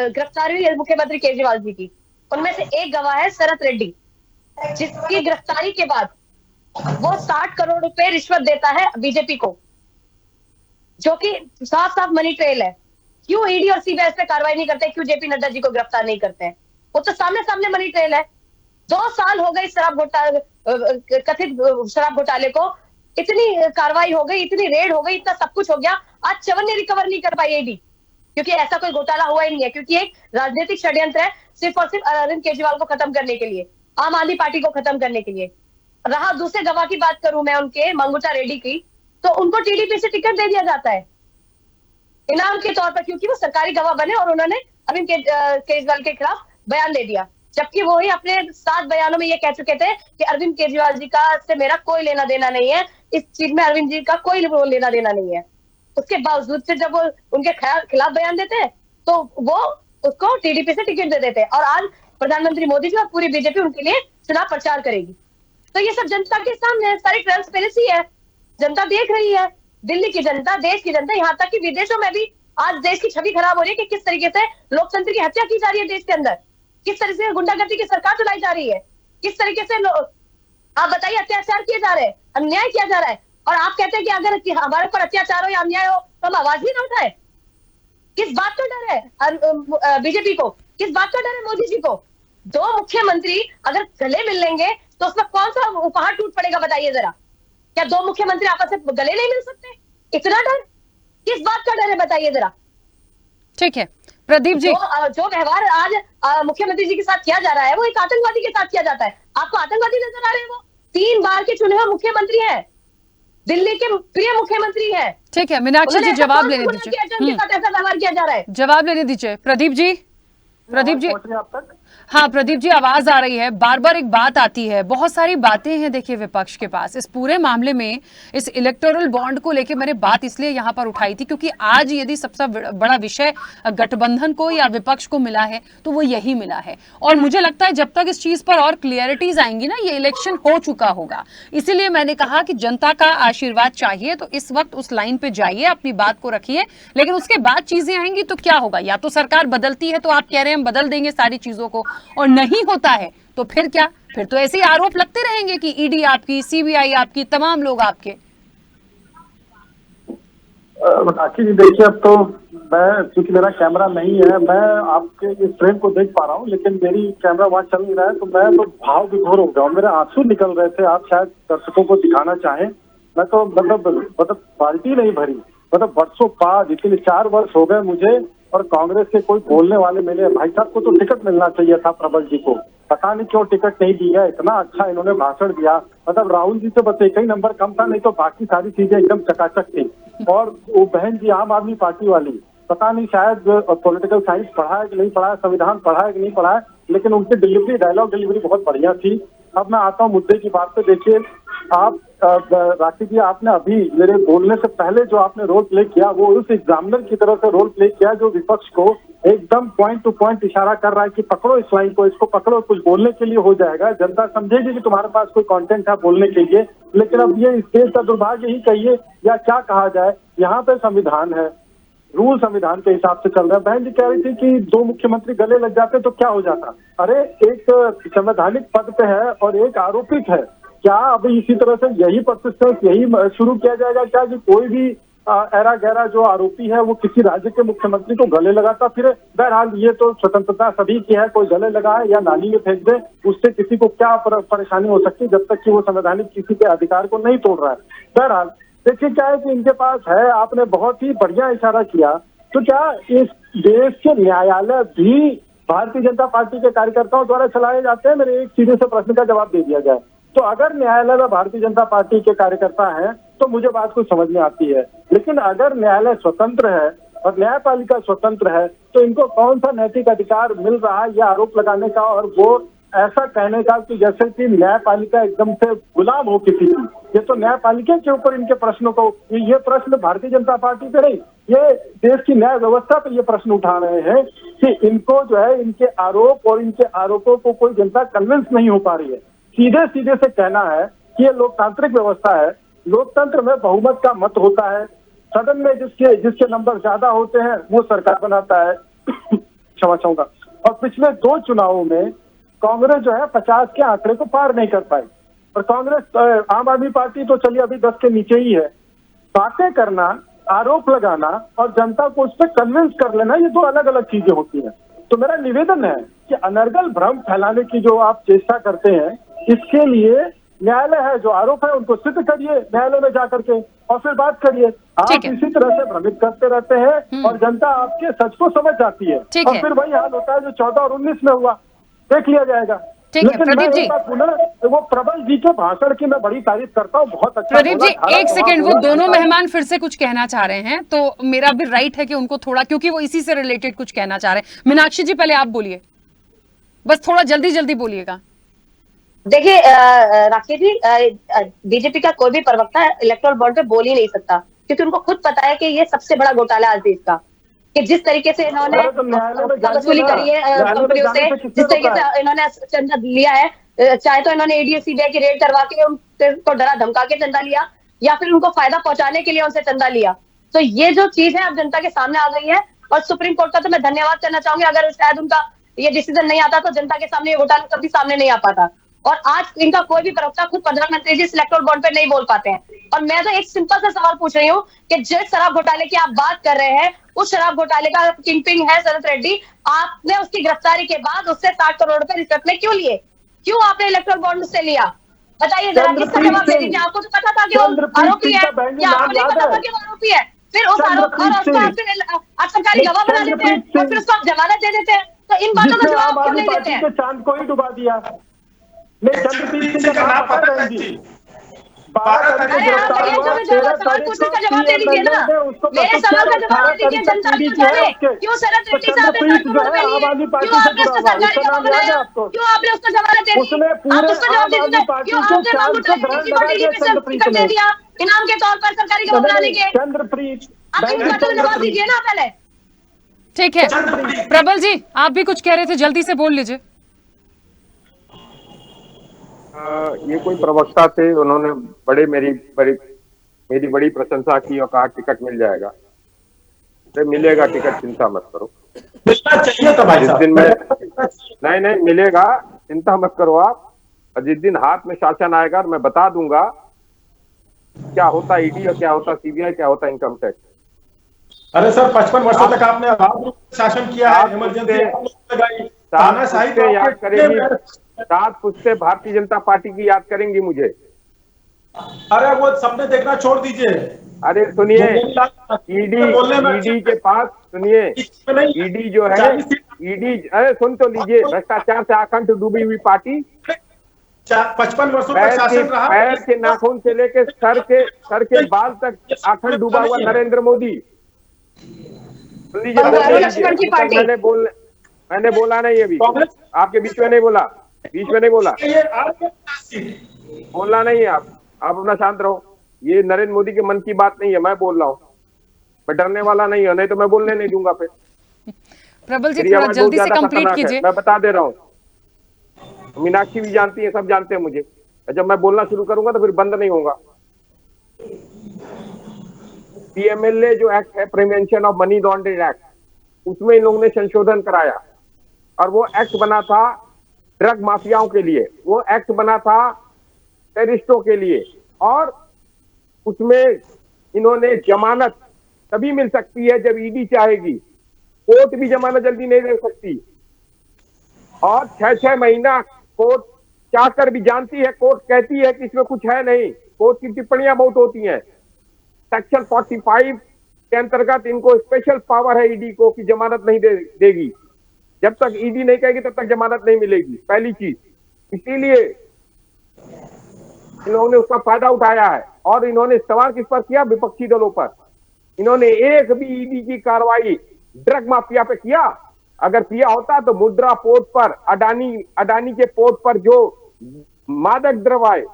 गिरफ्तारी हुई है मुख्यमंत्री केजरीवाल जी की, उनमें से एक गवाह है शरद रेड्डी, जिसकी गिरफ्तारी के बाद वो 60 करोड़ रुपए रिश्वत देता है बीजेपी को, जो कि साफ साफ मनी ट्रेल है। क्यों ईडी और सीबीआई पे कार्रवाई नहीं करते, क्यों जेपी नड्डा जी को गिरफ्तार नहीं करते हैं? वो तो सामने सामने मनी ट्रेल है। 2 साल हो गए शराब घोटाले, कथित शराब घोटाले को, इतनी कार्रवाई हो गई, इतनी रेड हो गई, इतना सब कुछ हो गया, आज च्यवन ने रिकवर नहीं कर पाई ईडी, क्योंकि ऐसा कोई घोटाला हुआ ही नहीं है। क्योंकि एक राजनीतिक षड्यंत्र है, सिर्फ और सिर्फ अरविंद केजरीवाल को खत्म करने के लिए, आम आदमी पार्टी को खत्म करने के लिए। रहा दूसरे गवाह की बात करूं मैं, उनके मंगूटा रेड्डी की, तो उनको टीडीपी से टिकट दे दिया जाता है इनाम के तौर पर, क्योंकि वो सरकारी गवाह बने और उन्होंने अरविंद केजरीवाल के खिलाफ बयान दे दिया। जबकि वो ही अपने 7 बयानों में ये कह चुके थे कि अरविंद केजरीवाल जी का से मेरा कोई लेना देना नहीं है, इस चीज में अरविंद जी का कोई लेना देना नहीं है। उसके बावजूद फिर जब वो उनके खिलाफ बयान देते हैं तो वो उसको टीडीपी से टिकट दे देते हैं। और आज प्रधानमंत्री मोदी जी और पूरी बीजेपी उनके लिए चुनाव प्रचार करेगी। तो ये सब जनता के सामने है, सारी ट्रांसपेरेंसी है, जनता देख रही है। दिल्ली की जनता, देश की जनता, यहाँ तक कि विदेशों में भी आज देश की छवि खराब हो रही है कि किस तरीके से लोकतंत्र की हत्या की जा रही है देश के अंदर, किस तरीके से गुंडागर्दी की सरकार चलाई जा रही है, किस तरीके से आप बताइए अत्याचार किए जा रहे हैं, अन्याय किया जा रहा है। और आप कहते हैं कि अगर हमारे ऊपर अत्याचार हो या अन्याय हो तो हम आवाज भी ना उठाए। किस बात का डर है बीजेपी को, किस बात का डर है मोदी जी को? 2 मुख्यमंत्री अगर गले मिल लेंगे तो उसमें कौन सा उपहार टूट पड़ेगा, बताइए जरा। क्या 2 मुख्यमंत्री आपस में गले नहीं मिल सकते? इतना डर किस बात का डर है, बताइए जरा। ठीक है प्रदीप जी, जो व्यवहार आज मुख्यमंत्री जी के साथ किया जा रहा है वो एक आतंकवादी के साथ किया जाता है। आपको आतंकवादी नजर आ रहे हैं? वो 3 बार के चुने हुए मुख्यमंत्री हैं, दिल्ली के प्रिय मुख्यमंत्री हैं, ठीक है मीनाक्षी जी, जवाब लेने दीजिए। ऐसा व्यवहार किया जा रहा है। जवाब लेने दीजिए प्रदीप जी। प्रदीप जी, आप तक हाँ प्रदीप जी, आवाज आ रही है। बार बार एक बात आती है, बहुत सारी बातें हैं देखिए विपक्ष के पास इस पूरे मामले में। इस इलेक्टोरल बॉन्ड को लेके मैंने बात इसलिए यहाँ पर उठाई थी क्योंकि आज यदि सबसे बड़ा विषय गठबंधन को या विपक्ष को मिला है तो वो यही मिला है। और मुझे लगता है जब तक इस चीज पर और क्लियरिटीज आएंगी ना, ये इलेक्शन हो चुका होगा। इसीलिए मैंने कहा कि जनता का आशीर्वाद चाहिए तो इस वक्त उस लाइन पे जाइए, अपनी बात को रखिए, लेकिन उसके बाद चीजें आएंगी तो क्या होगा? या तो सरकार बदलती है तो आप कह रहे हैं हम बदल देंगे सारी चीजों को, और नहीं होता है तो फिर क्या? फिर तो ऐसे आरोप लगते रहेंगे कि ईडी आपकी, सीबीआई आपकी, तमाम लोग आपके। राखी जी देखिए, अब तो मैं, क्योंकि मेरा कैमरा नहीं है, मैं आपके इस फ्रेम को देख पा रहा हूँ, लेकिन मेरी कैमरा वहां चल नहीं रहा है, तो मैं तो भाव विभोर हो गया हूँ, मेरे आंसू निकल रहे थे। आप शायद दर्शकों को दिखाना चाहें, मैं तो मतलब पार्टी नहीं भरी, मतलब वर्षों बाद, इतने 4 वर्ष हो गए मुझे, और कांग्रेस के कोई बोलने वाले मिले। भाई साहब को तो टिकट मिलना चाहिए था, प्रबल जी को, पता नहीं क्यों टिकट नहीं दिया। इतना अच्छा इन्होंने भाषण दिया, मतलब राहुल जी से बस एक ही नंबर कम था, नहीं तो बाकी सारी चीजें एकदम चकाचक थी। और वो बहन जी आम आदमी पार्टी वाली, पता नहीं शायद पॉलिटिकल साइंस पढ़ा है कि नहीं पढ़ा है, संविधान पढ़ा है कि नहीं पढ़ा है, लेकिन उनकी डिलीवरी, डायलॉग डिलीवरी बहुत बढ़िया थी। अब मैं आता हूँ मुद्दे की बात पे। देखिए आप राखी जी, आपने अभी मेरे बोलने से पहले जो आपने रोल प्ले किया, वो उस एग्जामिनर की तरह से रोल प्ले किया जो विपक्ष को एकदम पॉइंट टू पॉइंट इशारा कर रहा है कि पकड़ो इस लाइन को, इसको पकड़ो, कुछ बोलने के लिए हो जाएगा, जनता समझेगी कि तुम्हारे पास कोई कंटेंट है बोलने के लिए। लेकिन अब ये इस देश का दुर्भाग्य ही कहिए या क्या कहा जाए, यहाँ पे संविधान है, रूल संविधान के हिसाब से चल रहा है। बहन जी कह रही थी कि 2 मुख्यमंत्री गले लग जाते तो क्या हो जाता। अरे एक संवैधानिक पद पे है और एक आरोपित है, क्या अभी इसी तरह से यही परसिस्टेंस, यही शुरू किया जाएगा क्या कि कोई भी ऐरा गहरा जो आरोपी है वो किसी राज्य के मुख्यमंत्री को गले लगाता फिरे? बहरहाल ये तो स्वतंत्रता सभी की है, कोई गले लगाए या नाली में फेंक दे, उससे किसी को क्या परेशानी हो सकती है जब तक कि वो संवैधानिक किसी के अधिकार को नहीं तोड़ रहा है। बहरहाल देखिए क्या है कि इनके पास है, आपने बहुत ही बढ़िया इशारा किया, तो क्या इस देश के न्यायालय भी भारतीय जनता पार्टी के कार्यकर्ताओं द्वारा चलाए जाते हैं? मेरे एक सीधे से प्रश्न का जवाब दे दिया जाए तो अगर न्यायालय में भारतीय जनता पार्टी के कार्यकर्ता हैं तो मुझे बात कुछ समझ में आती है, लेकिन अगर न्यायालय स्वतंत्र है और न्यायपालिका स्वतंत्र है तो इनको कौन सा नैतिक अधिकार मिल रहा है यह आरोप लगाने का और वो ऐसा कहने का कि जैसे कि न्यायपालिका एकदम से गुलाम हो किसी की? ये तो न्यायपालिका के ऊपर इनके प्रश्नों को, ये प्रश्न भारतीय जनता पार्टी पे नहीं, ये देश की न्याय व्यवस्था पे ये प्रश्न उठा रहे हैं कि इनको जो है इनके आरोप और इनके आरोपों को कोई जनता कन्विंस नहीं हो पा रही है। सीधे सीधे से कहना है कि ये लोकतांत्रिक व्यवस्था है, लोकतंत्र में बहुमत का मत होता है, सदन में जिसके नंबर ज्यादा होते हैं वो सरकार बनाता है। क्षमा चाहूंगा। और पिछले 2 चुनावों में कांग्रेस जो है 50 के आंकड़े को पार नहीं कर पाई, और कांग्रेस, आम आदमी पार्टी तो चलिए अभी 10 के नीचे ही है। बातें करना, आरोप लगाना और जनता को उस पर कन्विंस कर लेना, ये 2 अलग अलग चीजें होती हैं। तो मेरा निवेदन है कि अनर्गल भ्रम फैलाने की जो आप चेष्टा करते हैं, इसके लिए न्यायालय है, जो आरोप है उनको सिद्ध करिए न्यायालय में जाकर के और फिर बात करिए। आप इसी तरह से भ्रमित करते रहते हैं और जनता आपके सच को समझ जाती है, और फिर वही हाल होता है जो 14 और 19 में हुआ, देख लिया जाएगा। लेकिन प्रदीप जी, वो प्रबल जी के भाषण की मैं बड़ी तारीफ करता हूँ, बहुत अच्छा। प्रदीप जी एक सेकंड, वो दोनों मेहमान फिर से कुछ कहना चाह रहे हैं तो मेरा भी राइट है कि उनको थोड़ा, क्योंकि वो इसी से रिलेटेड कुछ कहना चाह रहे हैं। मीनाक्षी जी पहले आप बोलिए, बस थोड़ा जल्दी जल्दी बोलिएगा। देखिए राखी जी, बीजेपी का कोई भी प्रवक्ता इलेक्टोरल बॉन्ड पे बोल ही नहीं सकता, क्योंकि उनको खुद पता है कि ये सबसे बड़ा घोटाला आज देश का, कि जिस तरीके से इन्होंने वसूली करी है कंपनियों से, जिस तरीके से इन्होंने चंदा लिया है, चाहे तो इन्होंने ईडी सीबीआई की रेड करवा के उनको डरा धमका के चंदा लिया, या फिर उनको फायदा पहुंचाने के लिए उनसे चंदा लिया। तो ये जो चीज है अब जनता के सामने आ गई है, और सुप्रीम कोर्ट का तो मैं धन्यवाद करना चाहूंगी। अगर शायद उनका ये डिसीजन नहीं आता तो जनता के सामने ये घोटाला कभी सामने नहीं आ पाता। और आज इनका कोई भी प्रवक्ता, खुद प्रधानमंत्री जी इलेक्टोरल बॉन्ड पे नहीं बोल पाते हैं। और मैं तो एक सिंपल सा सवाल पूछ रही हूँ कि जिस शराब घोटाले की आप बात कर रहे हैं, उस शराब घोटाले का किंगपिन है शरद रेड्डी, आपने उसकी गिरफ्तारी के बाद उससे 60 करोड़ रुपए रिश्वत में क्यों लिए? क्यों आपने इलेक्टोरल बॉन्ड से लिया? बताइए जरा, किसका जवाब दे दीजिए। आपको तो पता था कि वो आरोपी है, या आपको नहीं पता था कि वो आरोपी है? फिर उस आरोप और उसको आप सरकारी गवाह बना लेते हैं और फिर उसको आप जमानत दे देते हैं। तो इन बातों का जवाब क्यों नहीं देते हैं? चांद को ही डुबा दिया। नहीं, चंद्रप्रीत सिंह का नाम पता है जी, अरे आप सवाल पूछने का जवाब दे दीजिए ना, मेरे सवाल का जवाब दे दीजिए। जनता भी जाने क्यों शरद रेड्डी साहब ने कानूनों के लिए क्यों आपने उसको सरकारी जगह बनाया, क्यों आपने उसको जमानत दे दी, आप उसका जवाब दे दीजिए। क्यों आपने बाबू टिकट दे दिया इनाम के तौर पर सरकारी जगह बनाने के, चंद्रप्रीत आप इन बातों का जवाब दीजिए ना पहले। ठीक है प्रबल जी, आप भी कुछ कह रहे थे, जल्दी से बोल लीजिए। ये कोई प्रवक्ता थे, उन्होंने मेरी बड़ी प्रशंसा की और कहा टिकट मिल जाएगा। तो मिलेगा टिकट, चिंता मत करो। चाहिए तो भाई जिस दिन में नहीं मिलेगा, चिंता मत करो आप। और जिस दिन हाथ में शासन आएगा मैं बता दूंगा क्या होता ईडी और क्या होता सीबीआई, क्या होता इनकम टैक्स। अरे सर 55 वर्षों तक आपने शासन किया है, इमरजेंसी लगाई, तानाशाही तो याद करेंगी, 7 पुश्ते भारतीय जनता पार्टी की याद करेंगी मुझे। अरे वो सपने देखना छोड़ दीजिए। अरे सुनिए, ईडी के पास सुनिए, ईडी जो है अरे सुन तो लीजिए, भ्रष्टाचार से आखंड डूबी हुई पार्टी, 55 वर्षों तक शासन रहा, पैर के नाखून से लेके सर के बाल तक आखंड डूबा हुआ नरेंद्र मोदी। सुन लीजिए, मैंने बोला नहीं अभी, आपके बीच में नहीं बोला, बोलना नहीं है आप अपना शांत रहो। ये नरेंद्र मोदी के मन की बात नहीं है, मैं बोल रहा हूँ, मैं डरने वाला नहीं है, नहीं तो मैं बोलने नहीं दूंगा फिर। प्रबल जी थोड़ा जल्दी से कंप्लीट कीजिए। मैं बता दे रहा हूँ, मीनाक्षी भी जानती है, सब जानते हैं मुझे। जब मैं बोलना शुरू करूंगा तो फिर बंद नहीं होगा। पीएमएलए जो एक्ट है, prevention of money laundering act, उसमें इन लोगों ने संशोधन कराया और वो एक्ट बना था ड्रग माफियाओं के लिए, वो एक्ट बना था टेररिस्टों के लिए, और उसमें इन्होंने जमानत तभी मिल सकती है जब ईडी चाहेगी, कोर्ट भी जमानत जल्दी नहीं दे सकती। और 6-6 महीना कोर्ट चाहकर भी, जानती है कोर्ट, कहती है कि इसमें कुछ है नहीं, कोर्ट की टिप्पणियां बहुत होती हैं। सेक्शन 45 के अंतर्गत इनको स्पेशल पावर है ईडी को कि जमानत नहीं देगी, जब तक ईडी नहीं कहेगी तब तक जमानत नहीं मिलेगी, पहली चीज। इसीलिए इन लोगों ने उसका फायदा उठाया है और इन्होंने सवाल किस पर किया, विपक्षी दलों पर। इन्होंने एक भी ईडी की कार्रवाई ड्रग माफिया पे किया? अगर किया होता तो मुद्रा पोर्ट पर, अडानी के पोर्ट पर जो मादक द्रव्य,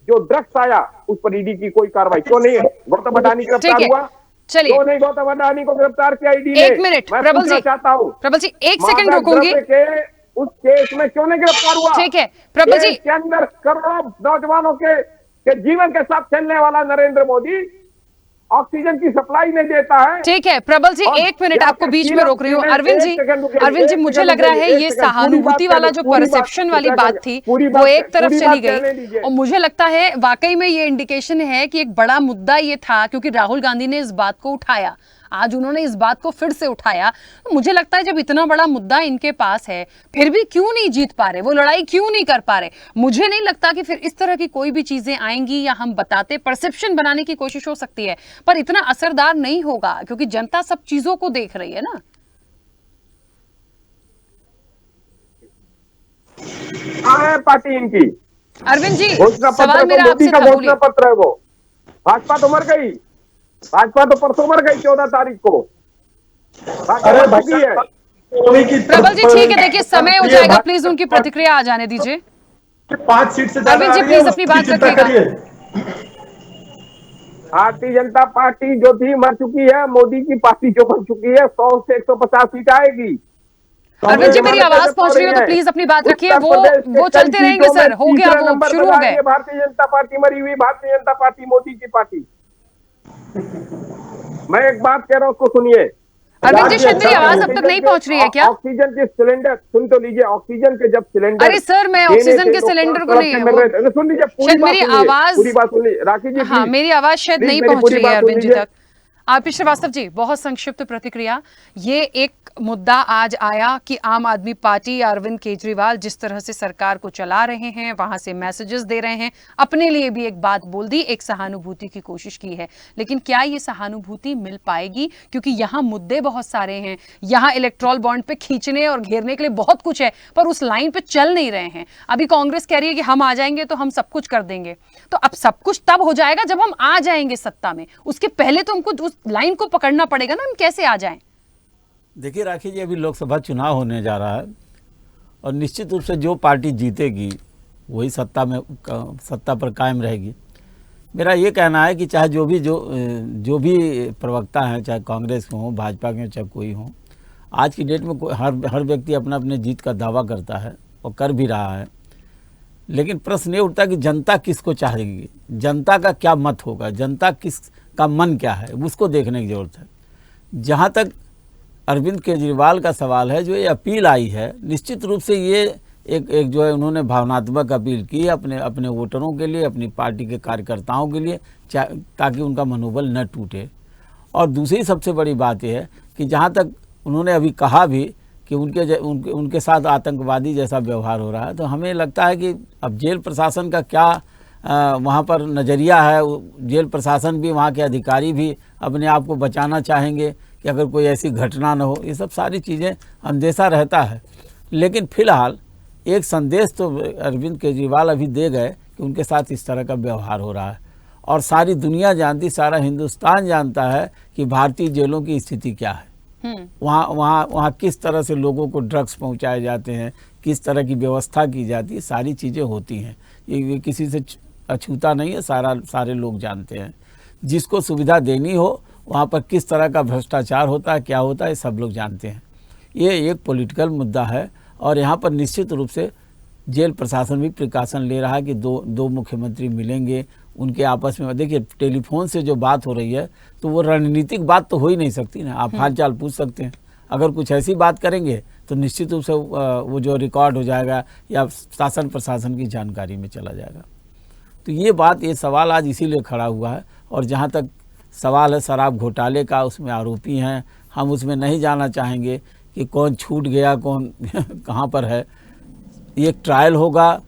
जो ड्रग्स आया, उस पर ईडी की कोई कार्रवाई क्यों नहीं है? गौतम अडानी गिरफ्तार हुआ, चलिए क्यों नहीं गौतम अडानी को गिरफ्तार किया ईडी ने? 1 मिनट प्रबल जी, चाहता हूँ प्रबल जी 1 सेकंड रुकूंगी। उस केस में क्यों नहीं गिरफ्तार हुआ? ठीक है प्रबल जी, के अंदर करोड़ों नौजवानों के जीवन के साथ खेलने वाला नरेंद्र मोदी ऑक्सीजन की सप्लाई नहीं देता है। ठीक है प्रबल जी, 1 मिनट आपको बीच में रोक रही हूँ। अरविंद जी मुझे लग रहा है ये सहानुभूति वाला जो परसेप्शन वाली बात थी वो एक तरफ चली गई, और मुझे लगता है वाकई में ये इंडिकेशन है कि एक बड़ा मुद्दा ये था, क्योंकि राहुल गांधी ने इस बात को उठाया, आज उन्होंने इस बात को फिर से उठाया। मुझे लगता है जब इतना बड़ा मुद्दा इनके पास है, फिर भी क्यों नहीं जीत पा रहे, वो लड़ाई क्यों नहीं कर पा रहे? मुझे नहीं लगता कि फिर इस तरह की कोई भी चीजें आएंगी या हम बताते, परसेप्शन बनाने की कोशिश हो सकती है, पर इतना असरदार नहीं होगा क्योंकि जनता सब चीजों को देख रही है ना। कहाँ है पार्टी इनकी? अरविंद जी घोषणा सवाल मेरा आपसे था, घोषणा पत्र है वो। भाजपा तो मर गई, भाजपा तो परसों मर गई 14 तारीख को। अरे है प्रबल जी ठीक है, देखिए समय हो जाएगा, प्लीज उनकी प्रतिक्रिया आ जाने दीजिए। 5 सीट से अरविंद जी प्लीज अपनी बात रखिएगा। भारतीय जनता पार्टी जो थी मर चुकी है, मोदी की पार्टी जो बन चुकी है, 100 से 150 सीट आएगी। अरविंद जी मेरी आवाज पहुंच रही हो तो प्लीज अपनी बात रखिए, वो चलते रहेंगे सर, हो गया, वो शुरू हो गए। भारतीय जनता पार्टी मरी हुई, भारतीय जनता पार्टी मोदी की पार्टी। मैं एक बात कह रहा हूँ, उसको सुनिए। अरविंद जी शायद मेरी आवाज अब तक नहीं पहुंच रही है क्या? ऑक्सीजन के सिलेंडर सुन तो लीजिए, ऑक्सीजन के जब सिलेंडर, अरे सर मैं ऑक्सीजन के सिलेंडर को नहीं, सुन लीजिए शायद मेरी आवाज, पूरी बात सुनिए राखी जी। हाँ मेरी आवाज शायद नहीं पहुंच रही है अरविंद जी तक। आरपी श्रीवास्तव जी बहुत संक्षिप्त प्रतिक्रिया, ये एक मुद्दा आज आया कि आम आदमी पार्टी अरविंद केजरीवाल जिस तरह से सरकार को चला रहे हैं, वहां से मैसेजेस दे रहे हैं, अपने लिए भी एक बात बोल दी, एक सहानुभूति की कोशिश की है। लेकिन क्या ये सहानुभूति मिल पाएगी? क्योंकि यहाँ मुद्दे बहुत सारे हैं, यहाँ इलेक्टोरल बॉन्ड पे खींचने और घेरने के लिए बहुत कुछ है, पर उस लाइन पे चल नहीं रहे हैं। अभी कांग्रेस कह रही है कि हम आ जाएंगे तो हम सब कुछ कर देंगे। तो अब सब कुछ तब हो जाएगा जब हम आ जाएंगे सत्ता में, उसके पहले तो हमको उस लाइन को पकड़ना पड़ेगा ना, हम कैसे आ जाएं? देखिए राखी जी, अभी लोकसभा चुनाव होने जा रहा है और निश्चित रूप से जो पार्टी जीतेगी वही सत्ता पर कायम रहेगी। मेरा ये कहना है कि चाहे जो भी प्रवक्ता हैं, चाहे कांग्रेस के हों, भाजपा के हों, चाहे कोई हो, आज की डेट में हर व्यक्ति अपने जीत का दावा करता है और कर भी रहा है। लेकिन प्रश्न ये उठता है कि जनता किसको चाहेगी, जनता का क्या मत होगा, जनता किसका मन क्या है, उसको देखने की ज़रूरत है। जहाँ तक अरविंद केजरीवाल का सवाल है, जो ये अपील आई है, निश्चित रूप से ये एक जो है उन्होंने भावनात्मक अपील की है अपने वोटरों के लिए, अपनी पार्टी के कार्यकर्ताओं के लिए, ताकि उनका मनोबल न टूटे। और दूसरी सबसे बड़ी बात यह है कि जहाँ तक उन्होंने अभी कहा भी कि उनके साथ आतंकवादी जैसा व्यवहार हो रहा है, तो हमें लगता है कि अब जेल प्रशासन का क्या वहाँ पर नज़रिया है। जेल प्रशासन भी, वहाँ के अधिकारी भी अपने आप को बचाना चाहेंगे कि अगर कोई ऐसी घटना न हो। ये सब सारी चीज़ें अंदेशा रहता है। लेकिन फिलहाल एक संदेश तो अरविंद केजरीवाल अभी दे गए कि उनके साथ इस तरह का व्यवहार हो रहा है, और सारी दुनिया जानती, सारा हिंदुस्तान जानता है कि भारतीय जेलों की स्थिति क्या है। वहाँ किस तरह से लोगों को ड्रग्स पहुँचाए जाते हैं, किस तरह की व्यवस्था की जाती है, सारी चीज़ें होती हैं। ये किसी से अछूता नहीं है, सारे लोग जानते हैं। जिसको सुविधा देनी हो वहाँ पर किस तरह का भ्रष्टाचार होता है, क्या होता है, सब लोग जानते हैं। ये एक पॉलिटिकल मुद्दा है और यहाँ पर निश्चित रूप से जेल प्रशासन भी प्रिकॉशन ले रहा है कि दो मुख्यमंत्री मिलेंगे, उनके आपस में। देखिए, टेलीफोन से जो बात हो रही है तो वो रणनीतिक बात तो हो ही नहीं सकती ना। आप हाल चाल पूछ सकते हैं, अगर कुछ ऐसी बात करेंगे तो निश्चित रूप से वो जो रिकॉर्ड हो जाएगा या शासन प्रशासन की जानकारी में चला जाएगा। तो ये सवाल आज इसीलिए खड़ा हुआ है। और जहाँ तक सवाल है शराब घोटाले का, उसमें आरोपी हैं, हम उसमें नहीं जाना चाहेंगे कि कौन छूट गया, कौन कहाँ पर है। ये ट्रायल होगा,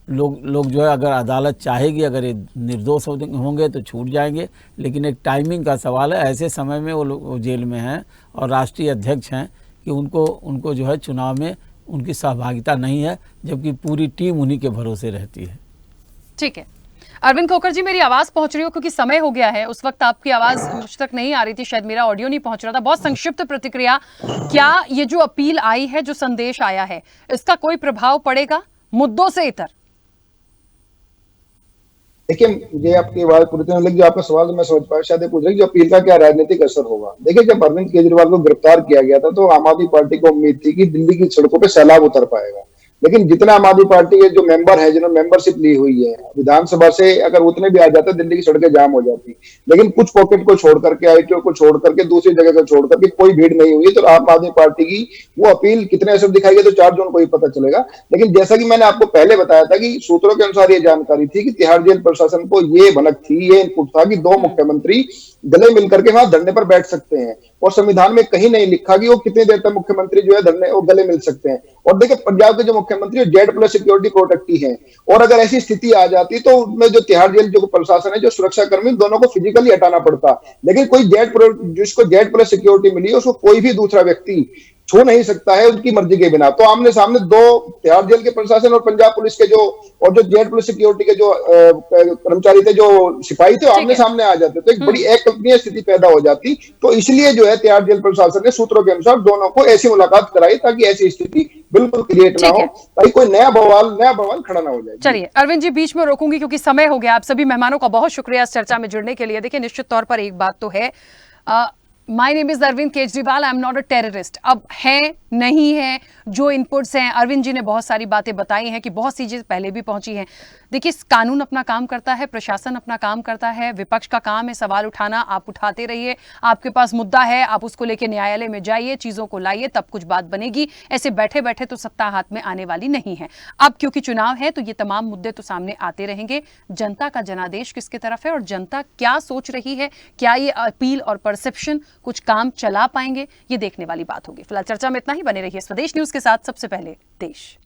लोग जो है, अगर अदालत चाहेगी, अगर ये निर्दोष होंगे तो छूट जाएंगे। लेकिन एक टाइमिंग का सवाल है, ऐसे समय में वो लोग जेल में हैं और राष्ट्रीय अध्यक्ष हैं कि उनको जो है चुनाव में उनकी सहभागिता नहीं है, जबकि पूरी टीम उन्हीं के भरोसे रहती है। ठीक है अरविंद खोखर जी, मेरी आवाज पहुंच रही हो? क्योंकि समय हो गया है, उस वक्त आपकी आवाज मुझ तक नहीं आ रही थी, शायद मेरा ऑडियो नहीं पहुंच रहा था। बहुत संक्षिप्त प्रतिक्रिया, क्या ये जो अपील आई है, जो संदेश आया है, इसका कोई प्रभाव पड़ेगा मुद्दों से इतर? देखिए, मुझे आपकी आवाज पूरी तरह लगी, आपका सवाल तो मैं समझ पाया। शायद पूछ रहे कि अपील का क्या राजनीतिक असर होगा। देखिए, जब अरविंद केजरीवाल को गिरफ्तार किया गया था तो आम आदमी पार्टी को उम्मीद थी कि दिल्ली की सड़कों पर सैलाब उतर पाएगा। लेकिन जितना आम आदमी पार्टी के जो मेंबर है, जिन्होंने मेंबरशिप ली हुई है विधानसभा से, अगर उतने भी आ जाते दिल्ली की सड़कें जाम हो जाती। लेकिन कुछ पॉकेट को छोड़ करके, आईटीओ को छोड़ करके, दूसरी जगह को छोड़ करके कोई भीड़ नहीं हुई। तो आम आदमी पार्टी की वो अपील कितने असर दिखाई है तो 4 जून को ही पता चलेगा। लेकिन जैसा कि मैंने आपको पहले बताया था कि सूत्रों के अनुसार ये जानकारी थी कि तिहाड़ जेल प्रशासन को ये भनक थी, ये इनपुट था कि 2 मुख्यमंत्री गले मिलकर के वहां धरने पर बैठ सकते हैं। और संविधान में कहीं नहीं लिखा कि वो कितनी देर तक मुख्यमंत्री जो है धरने और गले मिल सकते हैं। और देखिए, पंजाब के जो मुख्यमंत्री जेड+ सिक्योरिटी प्रोटेक्टी है, और अगर ऐसी स्थिति आ जाती तो उनमें जो तिहाड़ जेल जो प्रशासन है, जो सुरक्षा कर्मी, दोनों को फिजिकली हटाना पड़ता। लेकिन कोई जिसको जेड+ सिक्योरिटी मिली है, उसको कोई भी दूसरा व्यक्ति छू नहीं सकता है उनकी मर्जी के बिना। तो आमने सामने 2 तिहाड़ जेल के प्रशासन और पंजाब पुलिस के जो जेड+ सिक्योरिटी के जो कर्मचारी थे, जो सिपाही थे, आमने सामने आ जाते तो एक बड़ी अकल्पनीय स्थिति पैदा हो जाती। तो इसलिए जो है तिहाड़ जेल प्रशासन ने सूत्रों के अनुसार दोनों को ऐसी मुलाकात कराई ताकि ऐसी स्थिति बिल्कुल क्रिएट ना हो, ताकि कोई नया बवाल खड़ा ना हो जाए। चलिए अरविंद जी, बीच में रोकूंगी क्योंकि समय हो गया। आप सभी मेहमानों का बहुत शुक्रिया इस चर्चा में जुड़ने के लिए। देखिए, निश्चित तौर पर एक बात तो है, my name is Arvind Kejriwal, I am not a terrorist. अब है नहीं है, जो इनपुट्स हैं, अरविंद जी ने बहुत सारी बातें बताई हैं कि बहुत सी चीज़ें पहले भी पहुंची हैं। देखिए, कानून अपना काम करता है, प्रशासन अपना काम करता है, विपक्ष का काम है सवाल उठाना, आप उठाते रहिए, आपके पास मुद्दा है, आप उसको लेके न्यायालय में जाइए, चीज़ों को लाइए, तब कुछ बात बनेगी। ऐसे बैठे बैठे तो सत्ता हाथ में आने वाली नहीं है। अब क्योंकि चुनाव है तो ये तमाम मुद्दे तो सामने आते रहेंगे। जनता का जनादेश किसकी तरफ है और जनता क्या सोच रही है, क्या ये अपील और परसेप्शन कुछ काम चला पाएंगे, ये देखने वाली बात होगी। फिलहाल चर्चा में इतना ही। बने रहिए स्वदेश न्यूज के साथ। सबसे पहले देश।